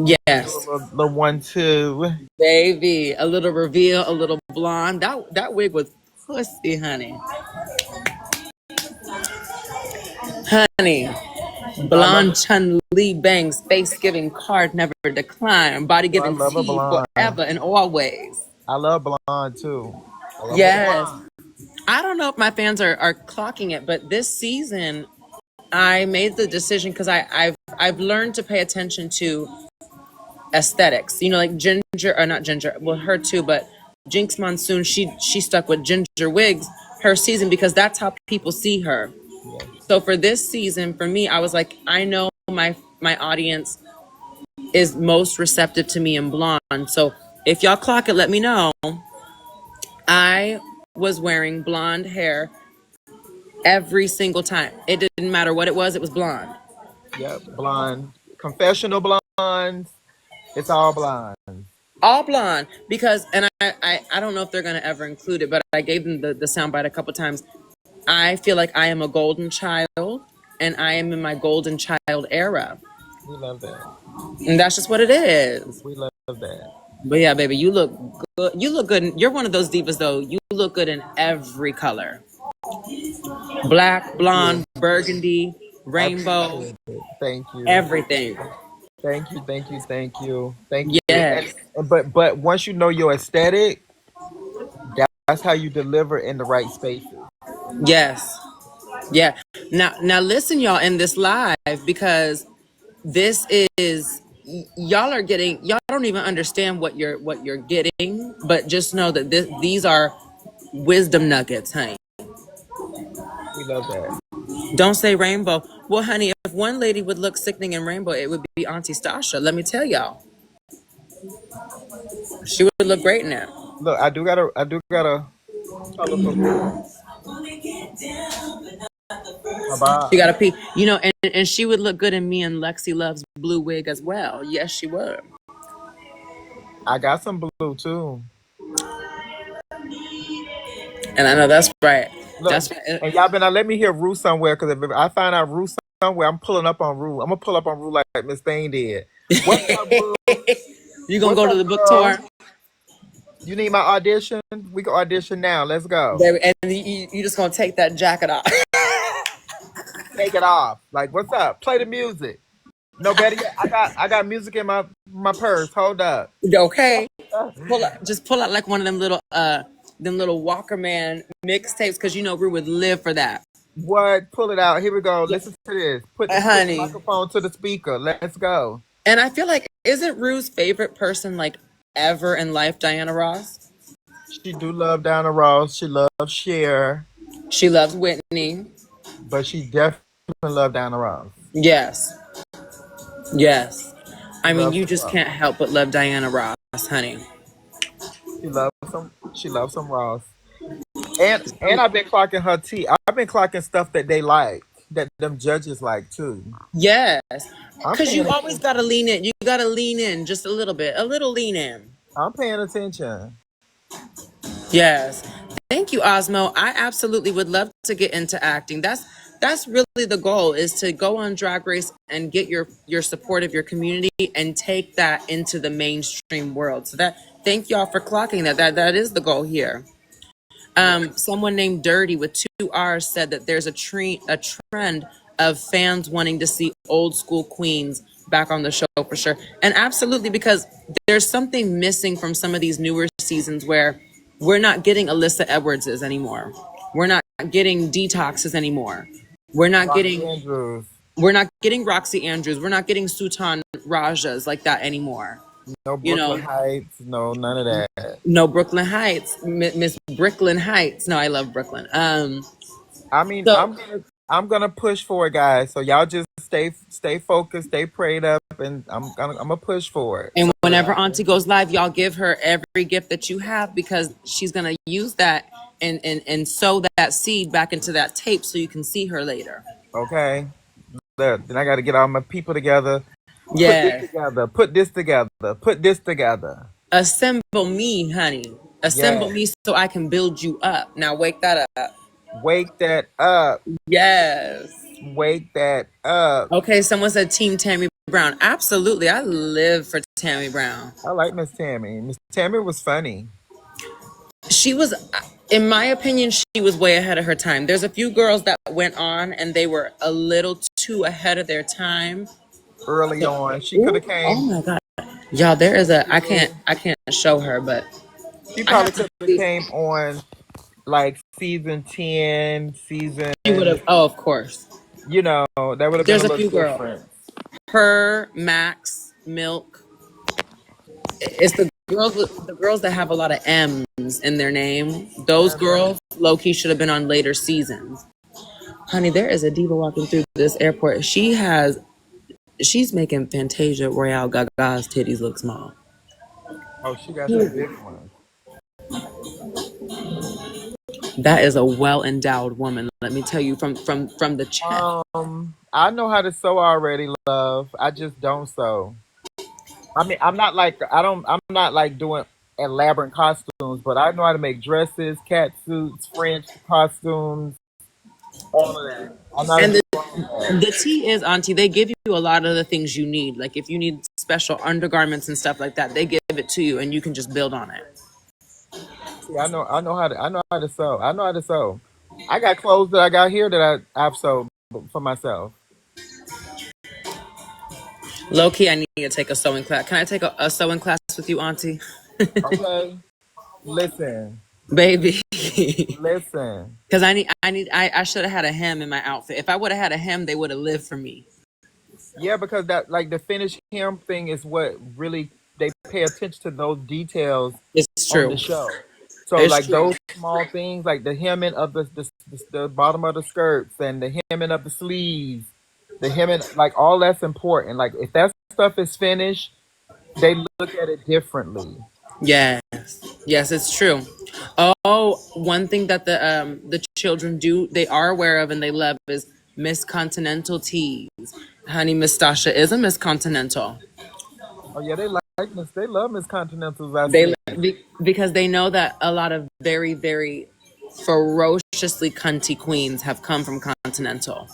yes. the one too. Baby, a little reveal, a little blonde. That wig was pussy, honey. Honey, I love blonde Chun Li bangs, face giving card never decline, body I giving love a tea blonde. forever and always. I love blonde too. I love a Yes. blonde. I don't know if my fans are clocking it, but this season I made the decision because I've learned to pay attention to aesthetics. Like Ginger, or not Ginger, well her too, but Jinx Monsoon, she stuck with ginger wigs her season because that's how people see her. Yes. So for this season, for me, I was like, I know my audience is most receptive to me in blonde. So if y'all clock it, let me know. I was wearing blonde hair every single time. It didn't matter what it was blonde. Yep. Blonde. Confessional blondes. It's all blonde. All blonde because and I don't know if they're gonna ever include it, but I gave them the soundbite a couple times. I feel like I am a golden child and I am in my golden child era. We love that. And that's just what it is. We love that. But yeah, baby, you look good. You look good. You're one of those divas, though. You look good in every color: black, Thank blonde, you. burgundy, I rainbow, appreciate it. Thank you. everything. Thank you. Thank you. Thank you. Thank you. Yes, But once you know your aesthetic, that's how you deliver in the right spaces. yes, yeah. Now, listen, y'all, in this live because this is y'all are getting. Y'all don't even understand what you're getting, but just know that these are wisdom nuggets, honey. We love that. Don't say rainbow. Well, honey, if one lady would look sickening in rainbow, it would be Auntie Stasha. Let me tell y'all, she would look great in it. Look, I do got a colorful piece. How She about got a pee, and she would look good in me and Lexi Love's blue wig as well. Yes, she would. I got some blue too. And I know that's right. Look, That's right. and y'all better let me hear Rue somewhere because if I find out Rue somewhere, I'm pulling up on Rue. I'm gonna pull up on Rue like Miss Thing did. What's up, Rue? You gonna What's go to up, the book girl? tour, You need my audition? We can audition now. Let's go. baby, and you just gonna take that jacket off. Take it off. Like, what's up? Play the music. No better yet, I got music in my purse. Hold up. Okay, just pull out like one of them little Walker Man mixtapes because Rue would live for that. What? Pull it out. Here we go. Listen to this. Put the Honey. microphone to the speaker. Let's go. And I feel like isn't Rue's favorite person like ever in life Diana Ross? She do love Diana Ross. She loves Cher, She loves Whitney. but she definitely love Diana Ross. Yes. Yes. She I mean, loves you some just Ross. can't help but love Diana Ross, honey. She loves some Ross. And I've been clocking her tea. I've been clocking stuff that they like, that them judges like too. Yes. I'm Cause paying you always attention. gotta lean in. You gotta lean in just a little bit. A little lean in. I'm paying attention. Yes. Thank you, Osmo. I absolutely would love to get into acting. That's really the goal is to go on Drag Race and get your support of your community and take that into the mainstream world. So that thank y'all for clocking that. That is the goal here. Yeah. Someone named Dirty with two R's said that there's a trend of fans wanting to see old school queens back on the show for sure. And absolutely, because there's something missing from some of these newer seasons where we're not getting Alyssa Edwardses anymore. We're not getting Detoxes anymore. We're not Roxy getting Andrews. we're not getting Roxy Andrews. We're not getting Sultan Rajas like that anymore. No You Brooklyn know, Heights. No, none of that. no Brooklyn Heights, Miss Brooklyn Heights. No, I love Brooklyn. I mean, So I'm gonna push for it, guys. So y'all just stay focused, stay prayed up, and I'm gonna push for it. and So whenever y'all Auntie goes live, y'all give her every gift that you have because she's gonna use that and sow that seed back into that tape so you can see her later. okay? Look, then I got to get all my people together. Put this Yeah. together. Put this together. Put this together. Assemble me, honey. Assemble Yeah. me so I can build you up. Now wake that up. Wake that up. Yes. Wake that up. Okay, someone said Team Tammy Brown. Absolutely. I live for Tammy Brown. I like Miss Tammy. Miss Tammy was funny She was, in my opinion, she was way ahead of her time. There's a few girls that went on and they were a little too ahead of their time. early So, on. She could ooh, have oh came. my God. Y'all, there is I can't show her, but She I have probably to could have see. came on like season 10, season. She would have, oh, of course. That would have been a There's a little few girls. different. Her, Max, Milk. It's the girls that have a lot of M's in their name. Those Uh-huh. girls, low key, should have been on later seasons. Honey, there is a diva walking through this airport. She's making Fantasia Royale Gaga's titties look small. Oh, she got some big ones. That is a well endowed woman. Let me tell you from the chat. I know how to sew already, love. I just don't sew. I mean, I'm not like doing elaborate costumes, but I know how to make dresses, cat suits, French costumes, all of that. I know how to And do all of that. the tea is, Auntie, they give you a lot of the things you need. Like if you need special undergarments and stuff like that, they give it to you, and you can just build on it. See, I know how to sew. I know how to sew. I got clothes that I got here that I've sewed for myself. Low key, I need to take a sewing class. Can I take a sewing class with you, Auntie? Okay, listen, Baby. listen. Because I should have had a hem in my outfit. If I would have had a hem, they would have lived for me. Yeah, because that like the finish hem thing is what really they pay attention to those details It's on the true. show. So It's like true. those small things, like the hemming of the bottom of the skirts and the hemming of the sleeves, the hemming, like all that's important. Like if that stuff is finished, they look at it differently. Yes. Yes, it's true. Oh, one thing that the children do they are aware of and they love is Miss Continental teas. Honey, Miss Stasha is a Miss Continental. Oh yeah, they love Miss Continentals. I They see. because they know that a lot of very very ferociously cunty queens have come from Continental.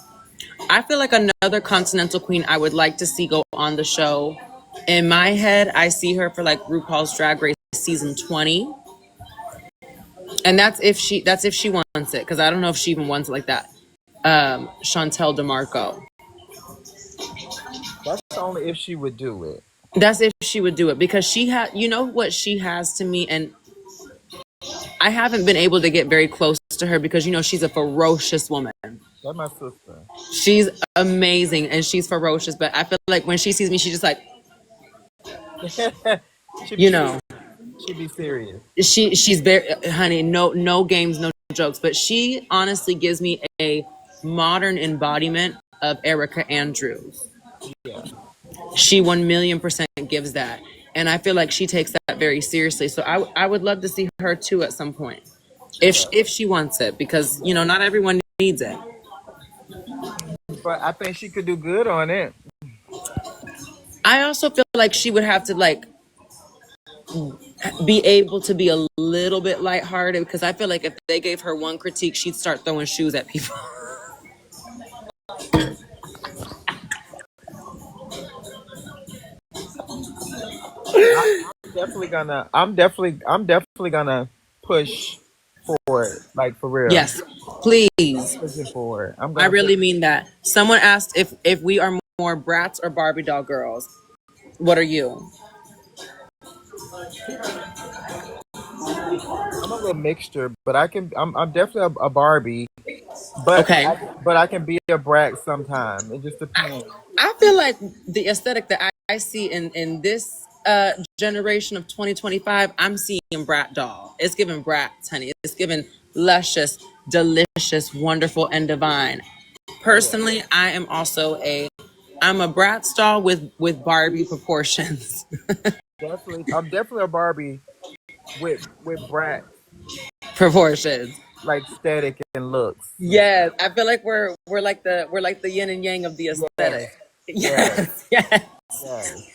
I feel like another Continental queen I would like to see go on the show. In my head, I see her for like RuPaul's Drag Race season 20. And that's if she wants it, because I don't know if she even wants it like that. Chantel DeMarco. That's only if she would do it. That's if she would do it, because she had, you know what she has to me, and I haven't been able to get very close to her because she's a ferocious woman. That's my sister. She's amazing and she's ferocious, but I feel like when she sees me, she's just like, she be you serious. know, She be serious. she's very honey, no games, no jokes, but she honestly gives me a modern embodiment of Erica Andrews. Yeah, She 1,000,000% gives that. And I feel like she takes that very seriously. So I would love to see her too at some point. If yeah. if she wants it, because not everyone needs it. But I think she could do good on it. I also feel like she would have to like be able to be a little bit lighthearted, because I feel like if they gave her one critique, she'd start throwing shoes at people. I'm definitely gonna push for it, like for real. Yes, I'm please. pushing for it. I'm I gonna push. really mean that. Someone asked if we are more brats or Barbie doll girls. What are you? I'm a little mixture, but I'm definitely a Barbie, Okay. but I can be a brat sometime. It just depends. I feel like the aesthetic that I see in this generation of 2025, I'm seeing brat doll. It's giving brats, honey. It's giving luscious, delicious, wonderful, and divine. Yeah, Personally, I'm a brat doll with Barbie proportions. definitely. I'm definitely a Barbie with brat Proportions. like aesthetic and looks and Yes, stuff. I feel like we're like the yin and yang of the Yes, aesthetic. yes, Yes, yes, yes.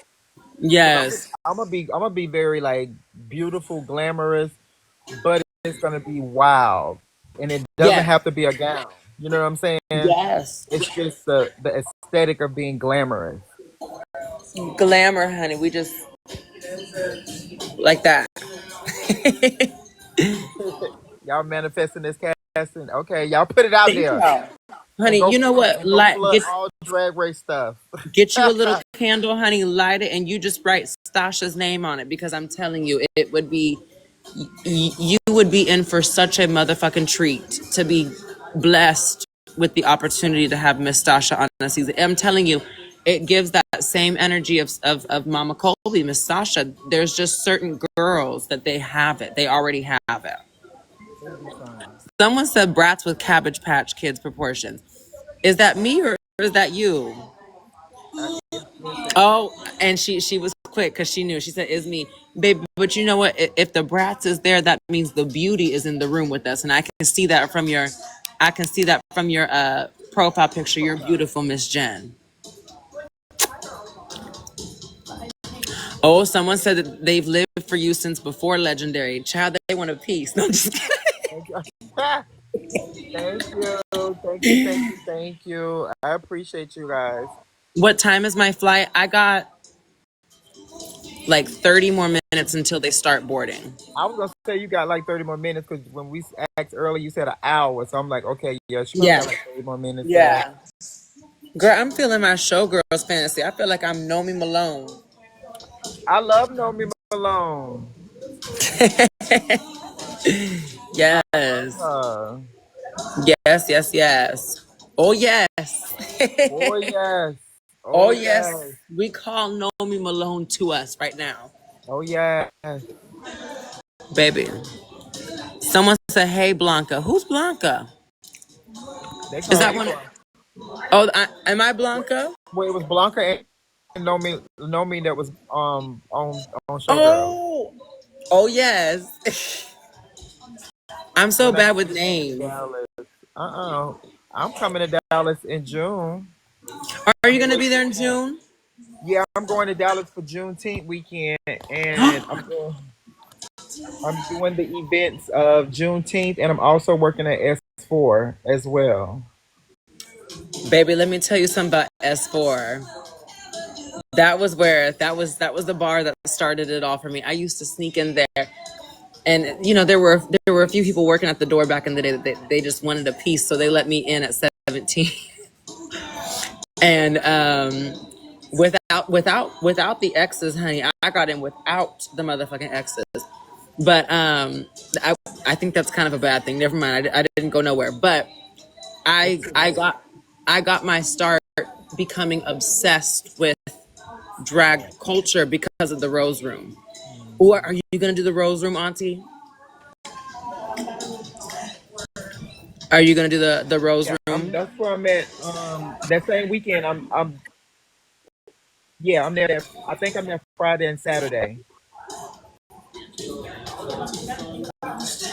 Because yes, I'm gonna be very like beautiful, glamorous, but it's gonna be wild, and it doesn't yes, have to be a gown. You know what I'm saying? yes. It's just the aesthetic of being glamorous. Glamour, honey. We just like that. Y'all manifesting this casting. Okay, y'all put it out Thank there you. Honey, you know what? and go Light flood all drag race stuff. get you a little candle, honey. Light it, and you just write Stasha's name on it, because I'm telling you, it would be you would be in for such a motherfucking treat to be blessed with the opportunity to have Miss Stasha on a season. I'm telling you, it gives that same energy of Mama Colby, Miss Stasha. There's just certain girls that they have it. They already have it. It'll be fun. Someone said brats with Cabbage Patch Kids proportions. Is that me or is that you? Listen, Oh, and she was quick because she knew. She said, "It's me, babe." But you know what? If the brats is there, that means the beauty is in the room with us, and I can see that from your profile picture. You're profile. beautiful, Miss Jen. Oh, someone said that they've lived for you since before Legendary. Child, they want a piece. No, I'm just kidding. Thank you. Thank you. Thank you. Thank you. Thank you. I appreciate you guys. What time is my flight? I got like 30 more minutes until they start boarding. I was gonna say you got like 30 more minutes because when we asked earlier, you said an hour. So I'm like, okay, yeah, she probably Yeah. got like 30 more minutes left. Yeah. Girl, I'm feeling my showgirls fantasy. I feel like I'm Nomi Malone. I love Nomi Malone. I love Yes. her. Yes, yes, yes. Oh, yes. Oh yes. Oh, Oh yes. yes. We call Nomi Malone to us right now. Oh yes. Baby. Someone said, hey, Blanca. Who's Blanca? They Is call that me one? Blanca. Oh, am I Blanca? Well, it was Blanca and Nomi that was on Showgirls. Oh, oh, yes. I'm so When I bad come with to names. Dallas. Uh-uh. I'm coming to Dallas in June. Are I'm you gonna going to let be you there in know. June? Yeah, I'm going to Dallas for Juneteenth weekend, and I'm doing the events of Juneteenth, and I'm also working at S4 as well. Baby, let me tell you something about S4. That was the bar that started it all for me. I used to sneak in there, and there were a few people working at the door back in the day that they just wanted a piece, so they let me in at 17. And without the X's, honey, I got in without the motherfucking X's. But I think that's kind of a bad thing. Never mind, I didn't go nowhere. But That's I too I bad. got I got my start becoming obsessed with drag culture because of the Rose Room. Or are you gonna do the Rose Room, Auntie? Are you gonna do the Rose Yeah, Room? that's where I'm at. That same weekend, yeah, I'm there. I think I'm there Friday and Saturday.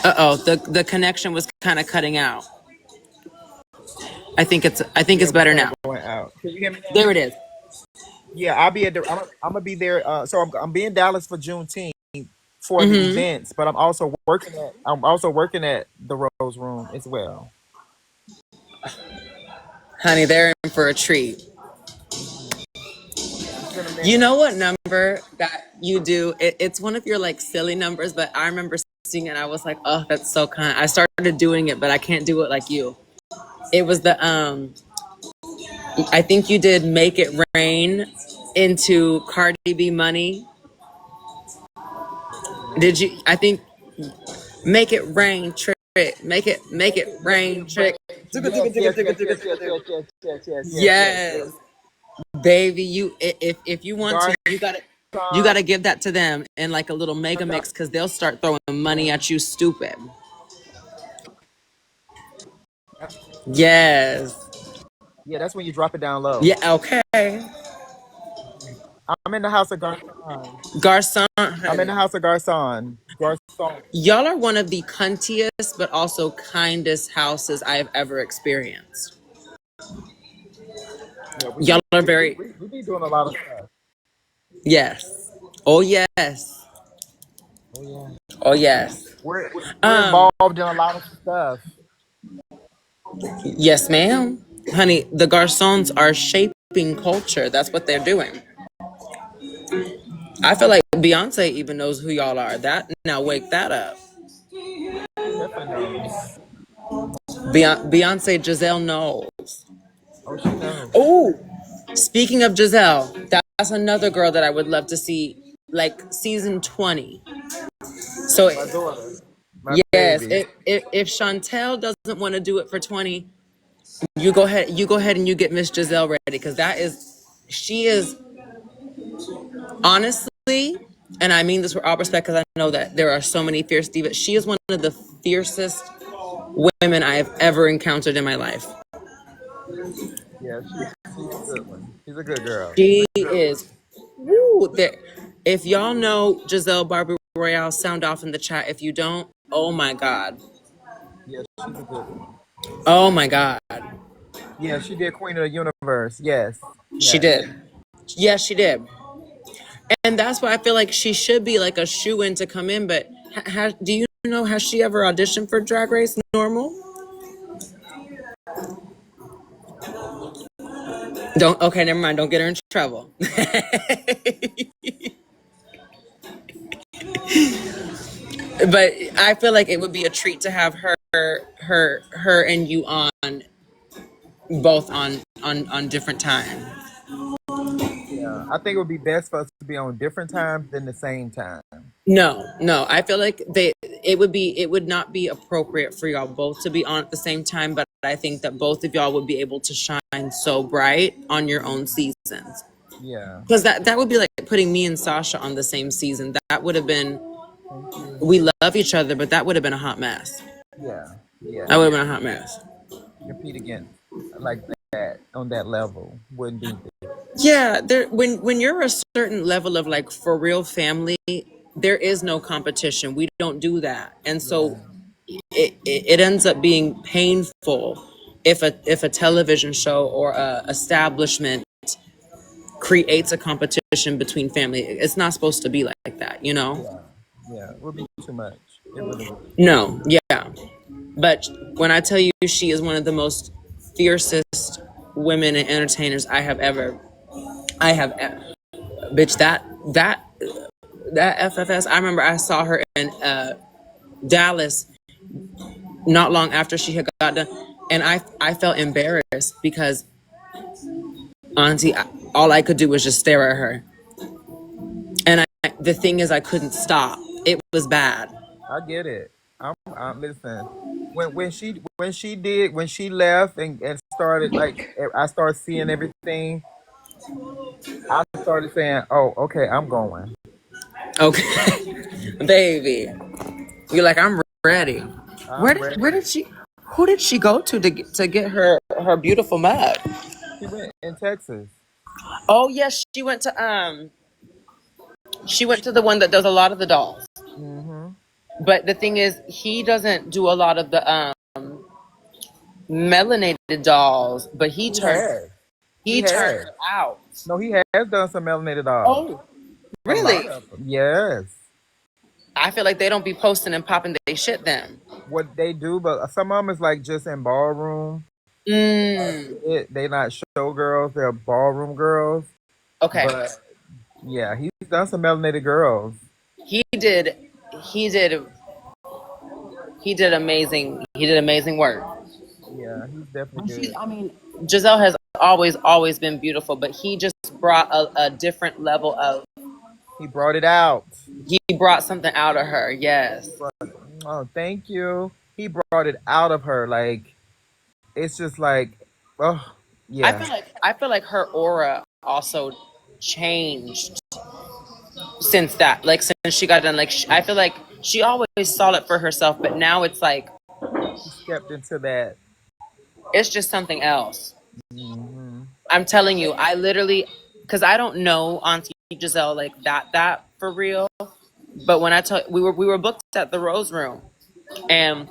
The connection was kind of cutting out. I think it's Yeah, it was better kind of now. going out. Can you hear me now? There it is. Yeah, I'll be at the. I'm gonna be there. So I'm being Dallas for Juneteenth for the Mm-hmm. events, but I'm also working at the Rose Room as well. Honey, they're in for a treat. Hmm. It's been a You minute. know what number that you do? It's one of your like silly numbers, but I remember seeing it and I was like, oh, that's so kind. I started doing it, but I can't do it like you. It was the I think you did Make It Rain into Cardi B Money. Did you? I think Make It Rain Trick. Make it rain trick. Yes, yes, yes, yes, yes, yes, yes, yes, yes, yes, yes, Yes, yes. baby. If you want to, you gotta Garcon. give that to them in like a little mega mix because they'll start throwing money at you, stupid. Yes. Yeah, that's when you drop it down low. Yeah. Okay. I'm in the house of Garcon. Garcon, I'm in honey. the house of Garcon. Garcon. Y'all are one of the cuntiest but also kindest houses I have ever experienced. Yeah, we Y'all be are we, we, very we, we be doing a lot of stuff. yes. Oh yes. Oh yeah. Oh yes. We're Um. involved in a lot of stuff. Yes, ma'am. Honey, the garçons are shaping culture. That's what they're doing. I feel like Beyonce even knows who y'all are. That now wake that up. She definitely knows. Beyonce Giselle knows. Oh, she knows. Oh, speaking of Giselle, that's another girl that I would love to see, like season 20. So My daughter, my yes, baby. if Chantel doesn't want to do it for 20, you go ahead and you get Miss Giselle ready because she is honestly, and I mean this with all respect because I know that there are so many fierce divas. She is one of the fiercest women I have ever encountered in my life. Yeah, she's a good one. She's a good girl. She's She a good one. is. Woo, there. If y'all know Giselle Barbie Royale, sound off in the chat. If you don't, oh my god, Yeah, she's a good one. oh my god, Yeah, she did Queen of the Universe. Yes, she yes. did. Yes, she did. And that's why I feel like she should be like a shoe in to come in. But do you know, has she ever auditioned for Drag Race Normal? Don't. Okay, never mind. Don't get her in trouble. But I feel like it would be a treat to have her and you on both on different times. Yeah, I think it would be best for us to be on different times than the same time. No, no. I feel like it would not be appropriate for y'all both to be on at the same time, but I think that both of y'all would be able to shine so bright on your own seasons. Yeah. Because that would be like putting me and Sasha on the same season. That would have been, Thank you. we love each other, but that would have been a hot mess. Yeah. Yeah. That would have been a hot mess. Compete against like that on that level wouldn't be good. Yeah, there when you're a certain level of like for real family, there is no competition. We don't do that. And so Yeah. it ends up being painful if a television show or a establishment creates a competition between family. It's not supposed to be like that, you know? Yeah. Yeah. It would be too much. It really would. No, yeah. But when I tell you she is one of the most fiercest women and entertainers I have bitch that FFS. I remember I saw her in Dallas not long after she had got done, and I felt embarrassed because Auntie, all I could do was just stare at her, and the thing is I couldn't stop. It was bad. I get it. I'm listen. When she left and started like I started seeing everything. I started saying, "Oh, okay, I'm going. Okay, baby, you're like I'm ready. I'm ready." Where did she? Who did she go to get her beautiful mug? She went in Texas. Oh yes, she went to the one that does a lot of the dolls. Hmm. But the thing is, he doesn't do a lot of the melanated dolls, but He has. He he turned has. her out. No, he has done some melanated dolls. Oh, A lot really? of them. Yes. I feel like they don't be posting and popping they shit then. What they do, but some of them is like just in ballroom. Mm, They not showgirls. They're ballroom girls. okay. But yeah, he's done some melanated girls. He did he did he did amazing work. Yeah, he's definitely And good. I mean, Giselle has always been beautiful, but he just brought a different level of He brought it out. he brought something out of her. He Yes. brought Oh, thank you. He brought it out of her. Like it's just like, oh yeah. I feel like her aura also changed since that. Like since she got done. Like I feel like she always saw it for herself, but now it's like He stepped into that. it's just something else. Hmm. I'm telling you, I literally because I don't know Auntie Giselle like that for real. But when I tell we were booked at the Rose Room, and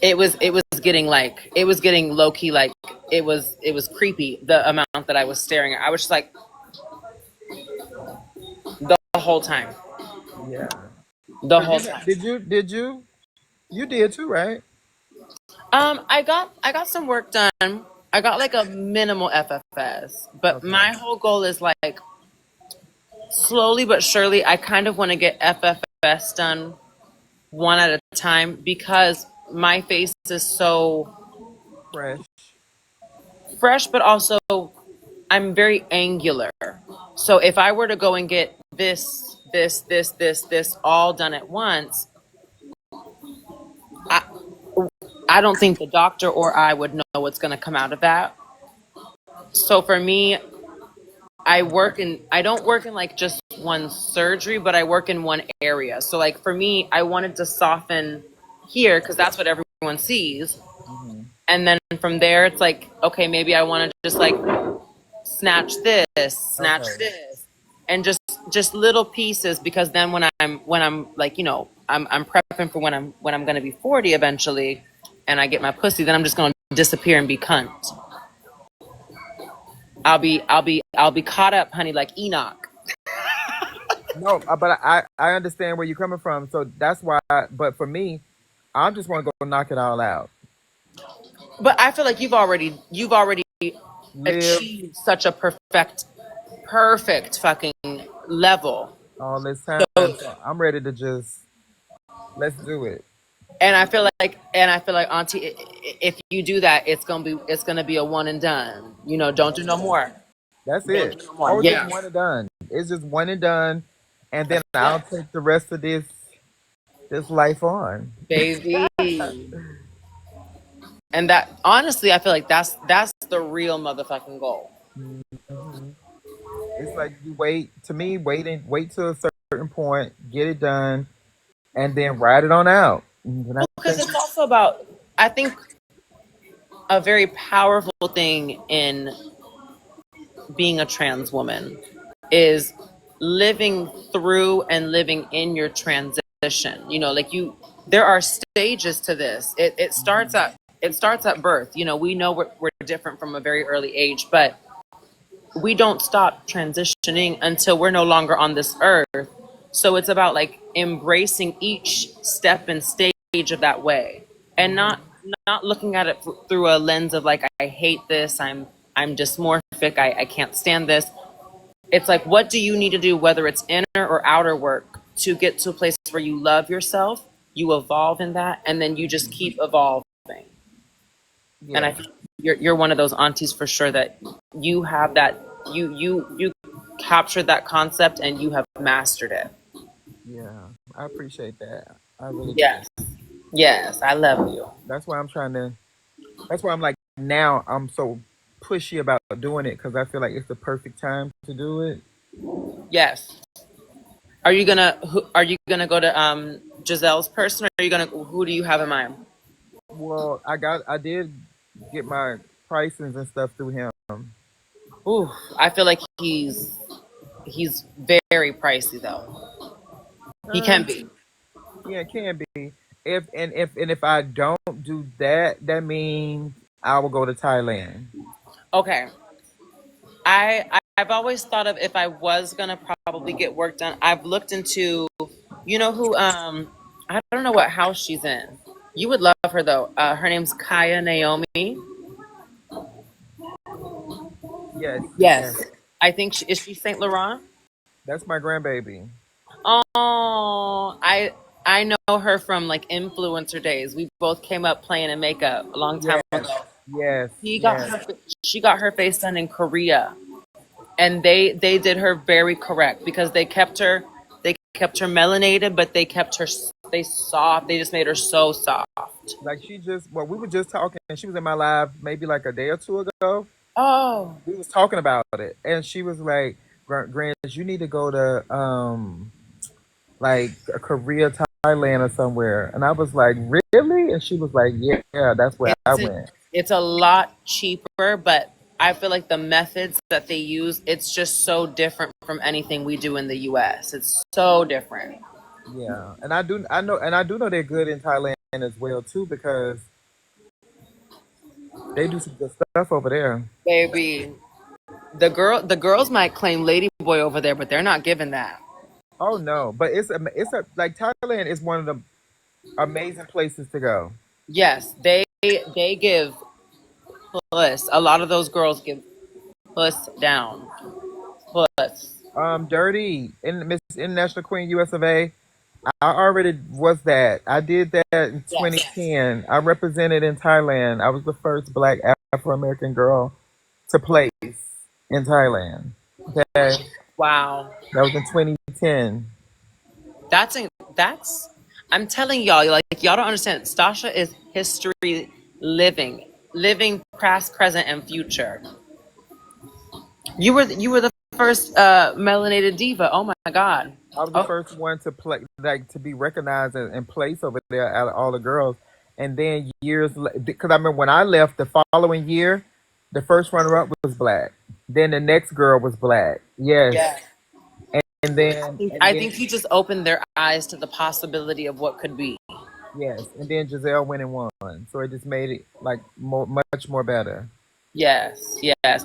it was getting low key like it was creepy the amount that I was staring at. I was just like the whole time. Yeah. The Cause whole time. you did too, right? I got some work done. I got like a minimal FFS, but Okay. my whole goal is like slowly but surely. I kind of want to get FFS done one at a time because my face is so Fresh. fresh, but also I'm very angular. So if I were to go and get this all done at once, I I don't think the doctor or I would know what's going to come out of that. So for me, I don't work in like just one surgery, but I work in one area. So like for me, I wanted to soften here because that's what everyone sees. Hmm. And then from there, it's like, okay, maybe I want to just like snatch Okay. this, and just little pieces because then when I'm like I'm prepping for when I'm gonna be 40 eventually, and I get my pussy, then I'm just gonna disappear and be cunt. I'll be caught up, honey, like Enoch. No, but I understand where you're coming from. So that's why. But for me, I just want to go knock it all out. But I feel like you've already Live achieved such a perfect fucking level. all this time. So So I'm ready to just. Let's do it. And I feel like Auntie, if you do that, it's gonna be a one and done. Don't do no more. That's Don't it. do no more. Oh, just Yeah, one and done. It's just one and done, and then that's I'll it, take the rest of this life on. baby. And that honestly, I feel like that's the real motherfucking goal. Hmm. It's like you wait. To me, wait to a certain point, get it done, and then ride it on out. And I Well, because think, it's also about, I think, a very powerful thing in being a trans woman is living through and living in your transition. Like there are stages to this. It starts at birth. We know we're different from a very early age, but we don't stop transitioning until we're no longer on this earth. So it's about like embracing each step and stage of that way, and hmm, not looking at it through a lens of like, I hate this, I'm dysmorphic, I can't stand this. It's like, what do you need to do, whether it's inner or outer work, to get to a place where you love yourself, you evolve in that, and then you just keep evolving. And I yeah, think you're one of those aunties for sure that you have that, you captured that concept and you have mastered it. yeah. I appreciate that. I really do. Yes. Yes, I love you. That's why I'm trying to. That's why I'm like now. I'm so pushy about doing it because I feel like it's the perfect time to do it. Yes. Are you gonna go to Giselle's person, or are you gonna who do you have in mind? Well, I did get my pricings and stuff through him. Ooh, I feel like he's very pricey though. He Uh, can be. yeah, it can be. If I don't do that, that means I will go to Thailand. Okay. I've always thought of, if I was gonna probably get work done, I've looked into, who, I don't know what house she's in. You would love her though. Her name's Kaya Naomi. Yes, yes, Yes. I think is she Saint Laurent? that's my grandbaby. Oh, I know her from like influencer days. We both came up playing in makeup a long time Yes, ago. yes, She got yes. her she got her face done in Korea, and they did her very correct because they kept her melanated, but they soft. They just made her so soft. Like she just, well, we were just talking. She was in my live maybe like a day or two ago. Oh, We was talking about it, and she was like, Grant, you need to go to like Korea, Thailand, or somewhere." And I was like, "Really?" And she was like, "Yeah, that's where I it's a, went." it's a lot cheaper, but I feel like the methods that they use, it's just so different from anything we do in the U.S. It's so different, Yeah, and I do know they're good in Thailand as well too because they do some good stuff over there. baby. The girls might claim Lady Boy over there, but they're not giving that. Oh no, but it's a like Thailand is one of the amazing places to go. Yes, they give puss. A lot of those girls give puss down. Puss. Dirty in Miss International Queen US of A. I already was that. I did that in Yes. 2010. I represented in Thailand. I was the first Black Afro American girl to place in Thailand. Okay, that Wow. was in 2010. That's that's. I'm telling y'all, like y'all don't understand. Stasha is history living past, present, and future. You were the first melanated diva. Oh my god. I was the Oh, first one to play, like to be recognized and place over there out of all the girls. And then because I remember when I left the following year, the first runner up was Black. Then the next girl was Black. Yes, yeah. and I think you just opened their eyes to the possibility of what could be. yes, and then Giselle went and won. So it just made it like much more better. Yes, yes.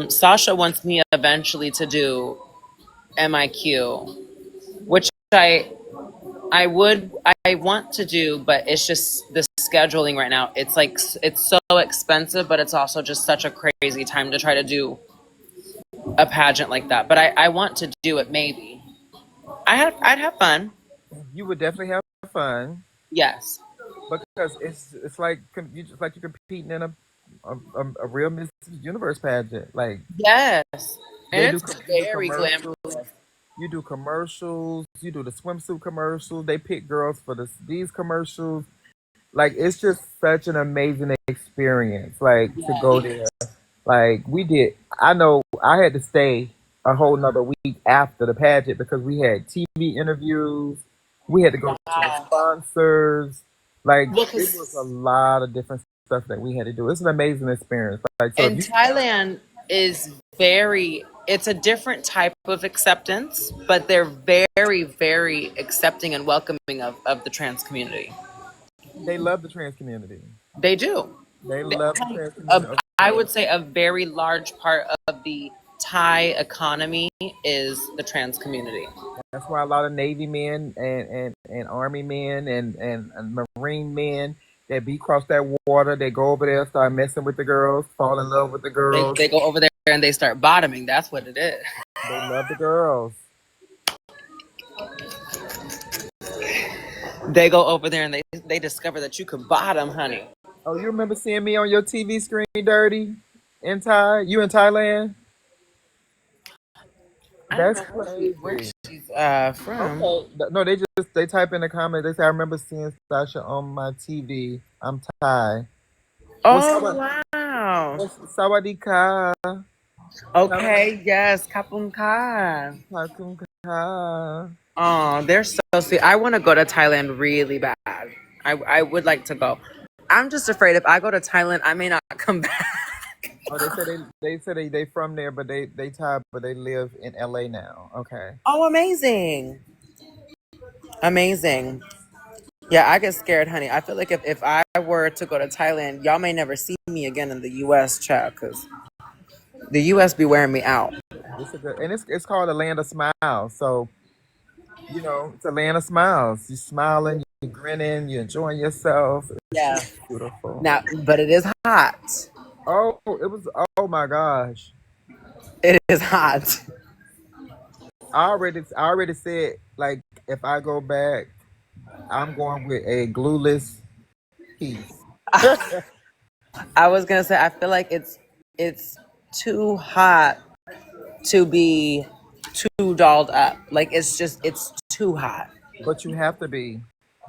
Sasha wants me eventually to do MIQ, which I want to do, but it's just the scheduling right now. It's like it's so expensive, but it's also just such a crazy time to try to do a pageant like that. But I want to do it maybe. I'd have fun. You would definitely have have fun Yes. because it's like you just like you're competing in a real Miss Universe pageant. Like Yes. And they do it's you do very commercials, glamorous. you do commercials, you do the swimsuit commercials. They pick girls for these commercials. Like it's just such an amazing experience. Like to go there. Like we did. I know I had to stay a whole nother week after the pageant because we had TV interviews. We had to go to the Wow. sponsors. Like Well, it was a 'cause lot of different stuff that we had to do. It's an amazing experience. Like so, if in you Thailand is very, it's a different type of acceptance, but they're very, very accepting and welcoming of the trans community. they love the trans community. They do. They They- love the trans community. I Okay, would say a very large part of the Thai economy is the trans community. that's why a lot of Navy men and Army men and Marine men that be cross that water, they go over there, start messing with the girls, fall in love with the girls. They go over there and they start bottoming. That's what it is. They love the girls. They go over there and they discover that you can bottom, honey. Oh, you remember seeing me on your TV screen, Dirty, in Thai? You in Thailand? I don't That's know where crazy. she's from. Okay, no, they type in the comments. They say I remember seeing Sasha on my TV. I'm Thai. What's Oh up? wow. What's Sawadika? Okay, yes, Kapun Ka. Sawadika. Oh, they're so sweet. I want to go to Thailand really bad. I would like to go. I'm just afraid if I go to Thailand, I may not come back. Oh, they from there, but they Thai, but they live in LA now. Okay. Oh, amazing. Amazing. Yeah, I get scared, honey. I feel like if I were to go to Thailand, y'all may never see me again in the U.S., chat, because the U.S. be wearing me out. It's a good, and it's called a land of smiles. So it's a land of smiles. You're smiling, you're grinning, you're enjoying yourself. It's Yeah. just beautiful. Now, but it is hot. Oh, it was. Oh my gosh. It is hot. I already said like if I go back, I'm going with a glueless piece. I was gonna say I feel like it's too hot to be too dolled up. Like it's too hot. But you have to be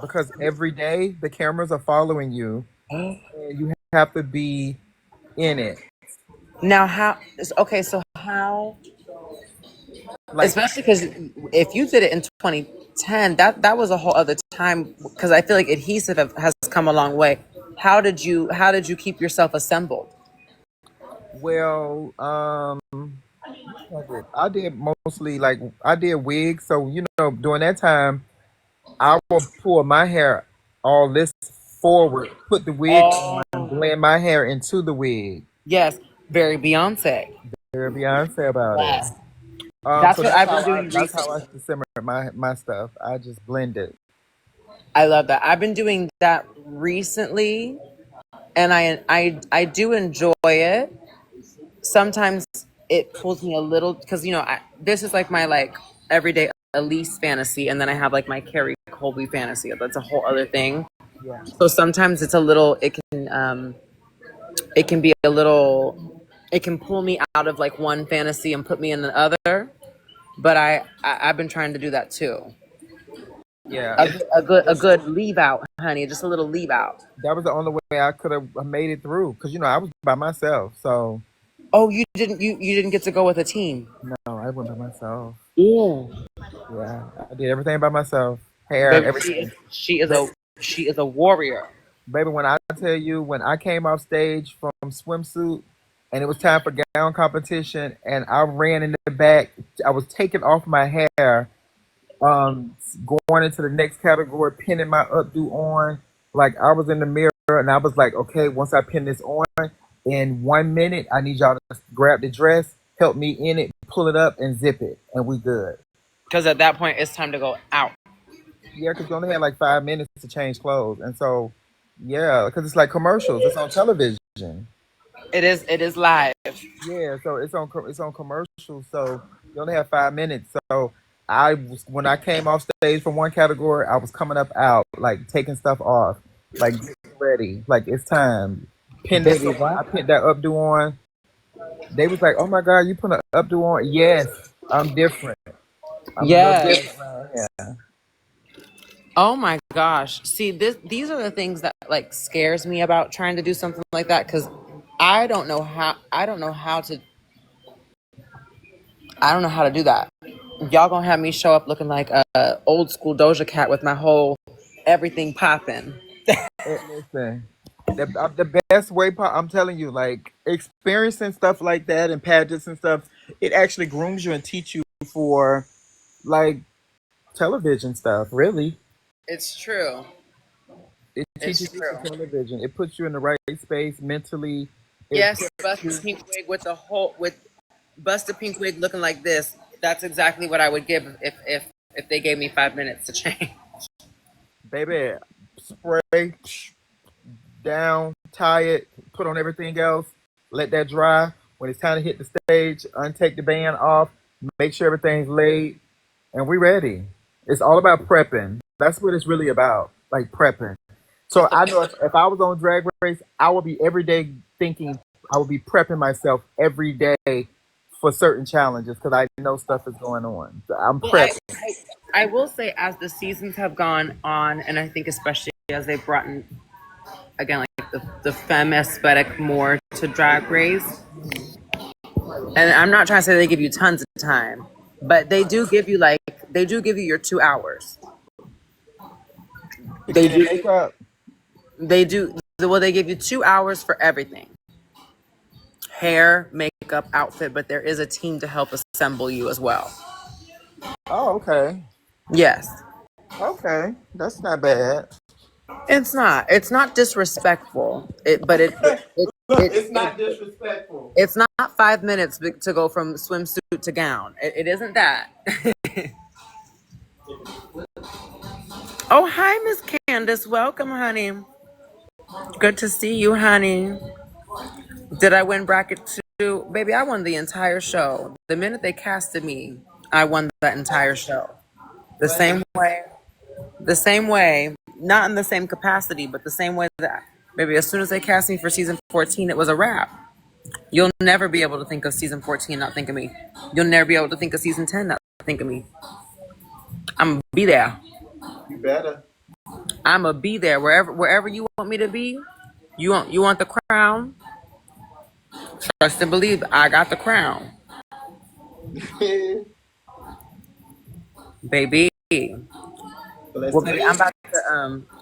because every day the cameras are following you, and you have to be in it. Now how? Okay, so how? Like, Especially because if you did it in 2010, that was a whole other time. Because I feel like adhesive has come a long way. How did you keep yourself assembled? well, I did mostly like I did wigs. So during that time, I will pull my hair all this forward, put the wig on, Oh blend my hair into the wig. yes, very Beyonce. Hear Beyonce about it. Yes, that's So what I've been doing that's how I recently. simmer my stuff. I just blend it. I love that. I've been doing that recently, and I do enjoy it. Sometimes it pulls me a little because this is like my like everyday Elise fantasy, and then I have like my Kerri Colby fantasy. That's a whole other thing. Yeah, So sometimes it's a little. It can be a little. It can pull me out of like one fantasy and put me in the other. But I've been trying to do that too. yeah. A good leave out, honey. Just a little leave out. That was the only way I could have made it through because I was by myself. So Oh, you didn't get to go with a team. no, I went by myself. Yeah. Yeah, I did everything by myself. Hair, Baby, she is everything. she is Ba- a she is a warrior. Baby, when I tell you, when I came off stage from swimsuit and it was time for gown competition, and I ran in the back, I was taking off my hair, um, going into the next category, pinning my updo on. Like I was in the mirror and I was like, okay, once I pin this on, in 1 minute, I need y'all to grab the dress, help me in it, pull it up, and zip it, and we good. Because at that point, it's time to go out. Yeah, because you only had like 5 minutes to change clothes, and so yeah, because it's like commercials. It's on television. It is live. Yeah, so it's on commercials. So you only have 5 minutes. So when I came off stage from one category, I was coming up out, like taking stuff off, like getting ready, like it's time. Pin this Baby, on. I what? pinned that updo on. They was like, "Oh my God, you put an updo on?" Yes, I'm different. I'm a little Yes. different around here. Oh my gosh. See, these are the things that like scares me about trying to do something like that because I don't know how to I don't know how to do that. Y'all gonna have me show up looking like a old school Doja Cat with my whole everything popping. Listen, the best way. I'm telling you, like experiencing stuff like that and pageants and stuff, it actually grooms you and teach you for like television stuff. Really, It's true. it It's teaches you for true. television. It puts you in the right space mentally. It Yes, preps busted you. pink wig with the whole with busted pink wig looking like this. That's exactly what I would give if they gave me 5 minutes to change. Baby, spray down, tie it, put on everything else, let that dry. When it's time to hit the stage, untake the band off, make sure everything's laid, and we ready. It's all about prepping. That's what it's really about, like prepping. So I know if I was on Drag Race, I would be every day thinking I would be prepping myself every day for certain challenges because I know stuff is going on. So I'm Well, prepping. I will say as the seasons have gone on, and I think especially as they've brought in again like the femme aesthetic more to Drag Race, and I'm not trying to say they give you tons of time, but they do give you your 2 hours. To They get in do makeup. they do well. They give you 2 hours for everything: hair, makeup, outfit. But there is a team to help assemble you as well. Oh, okay. Yes. Okay. That's not bad. It's not. It's not disrespectful. It's It not disrespectful. it's not 5 minutes to go from swimsuit to gown. It isn't that. Oh, hi, Miss Candace. Welcome, honey. Good to see you, honey. Did I win bracket two? Baby, I won the entire show. The minute they casted me, I won that entire show. The same way. The same way. Not in the same capacity, but the same way that, baby, as soon as they cast me for season 14, it was a wrap. You'll never be able to think of season 14 and not think of me. You'll never be able to think of season 10 and not think of me. I'm gonna be there. You better. I'm gonna be there wherever you want me to be. You want the crown? Trust and believe I got the crown, baby. Let's Well, baby, see.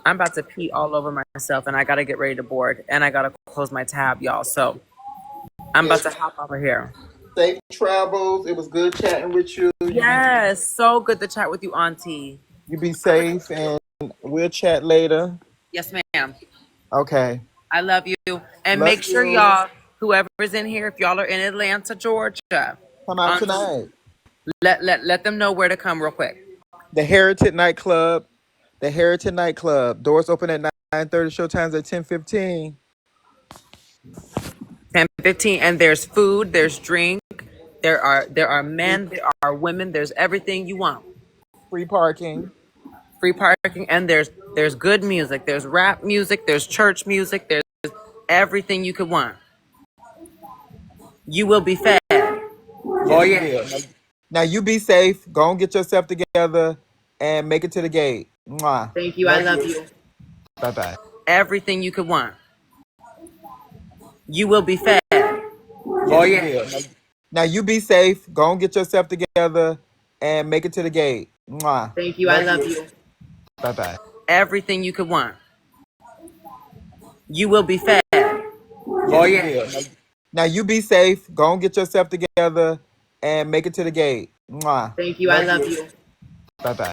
I'm about to pee all over myself, and I gotta get ready to board, and I gotta close my tab, y'all. So I'm about Yes. to hop over here. Safe travels. It was good chatting with you. Yes, so good to chat with you, Auntie. You be safe, and we'll chat later. Yes, ma'am. Okay. I love you. And Love make sure you. y'all, whoever's in here, if y'all are in Atlanta, Georgia, Come out Auntie, tonight. let them know where to come real quick. The Heritage Nightclub. The Heritage Nightclub. Doors open at 9:30. Showtimes at 10:15. 10:15, and there's food, there's drink, there are men, there are women, there's everything you want. Free parking. Free parking, and there's good music, there's rap music, there's church music, there's everything you could want. You will be fed. Oh Yes, you yeah. will. Now you be safe. Go and get yourself together and make it to the gate. Mwah. Thank you. I Love love you. you. Bye bye. Everything you could want. You will be fed. Oh Yes, you yeah. will. Now you be safe. Go and get yourself together and make it to the gate. Mwah. Thank you. I Love love you. you. Bye bye. Everything you could want. You will be fed. Oh Yes, you yeah. will. Now you be safe. Go and get yourself together and make it to the gate. Mwah. Thank you. I Love love you. you. Bye bye.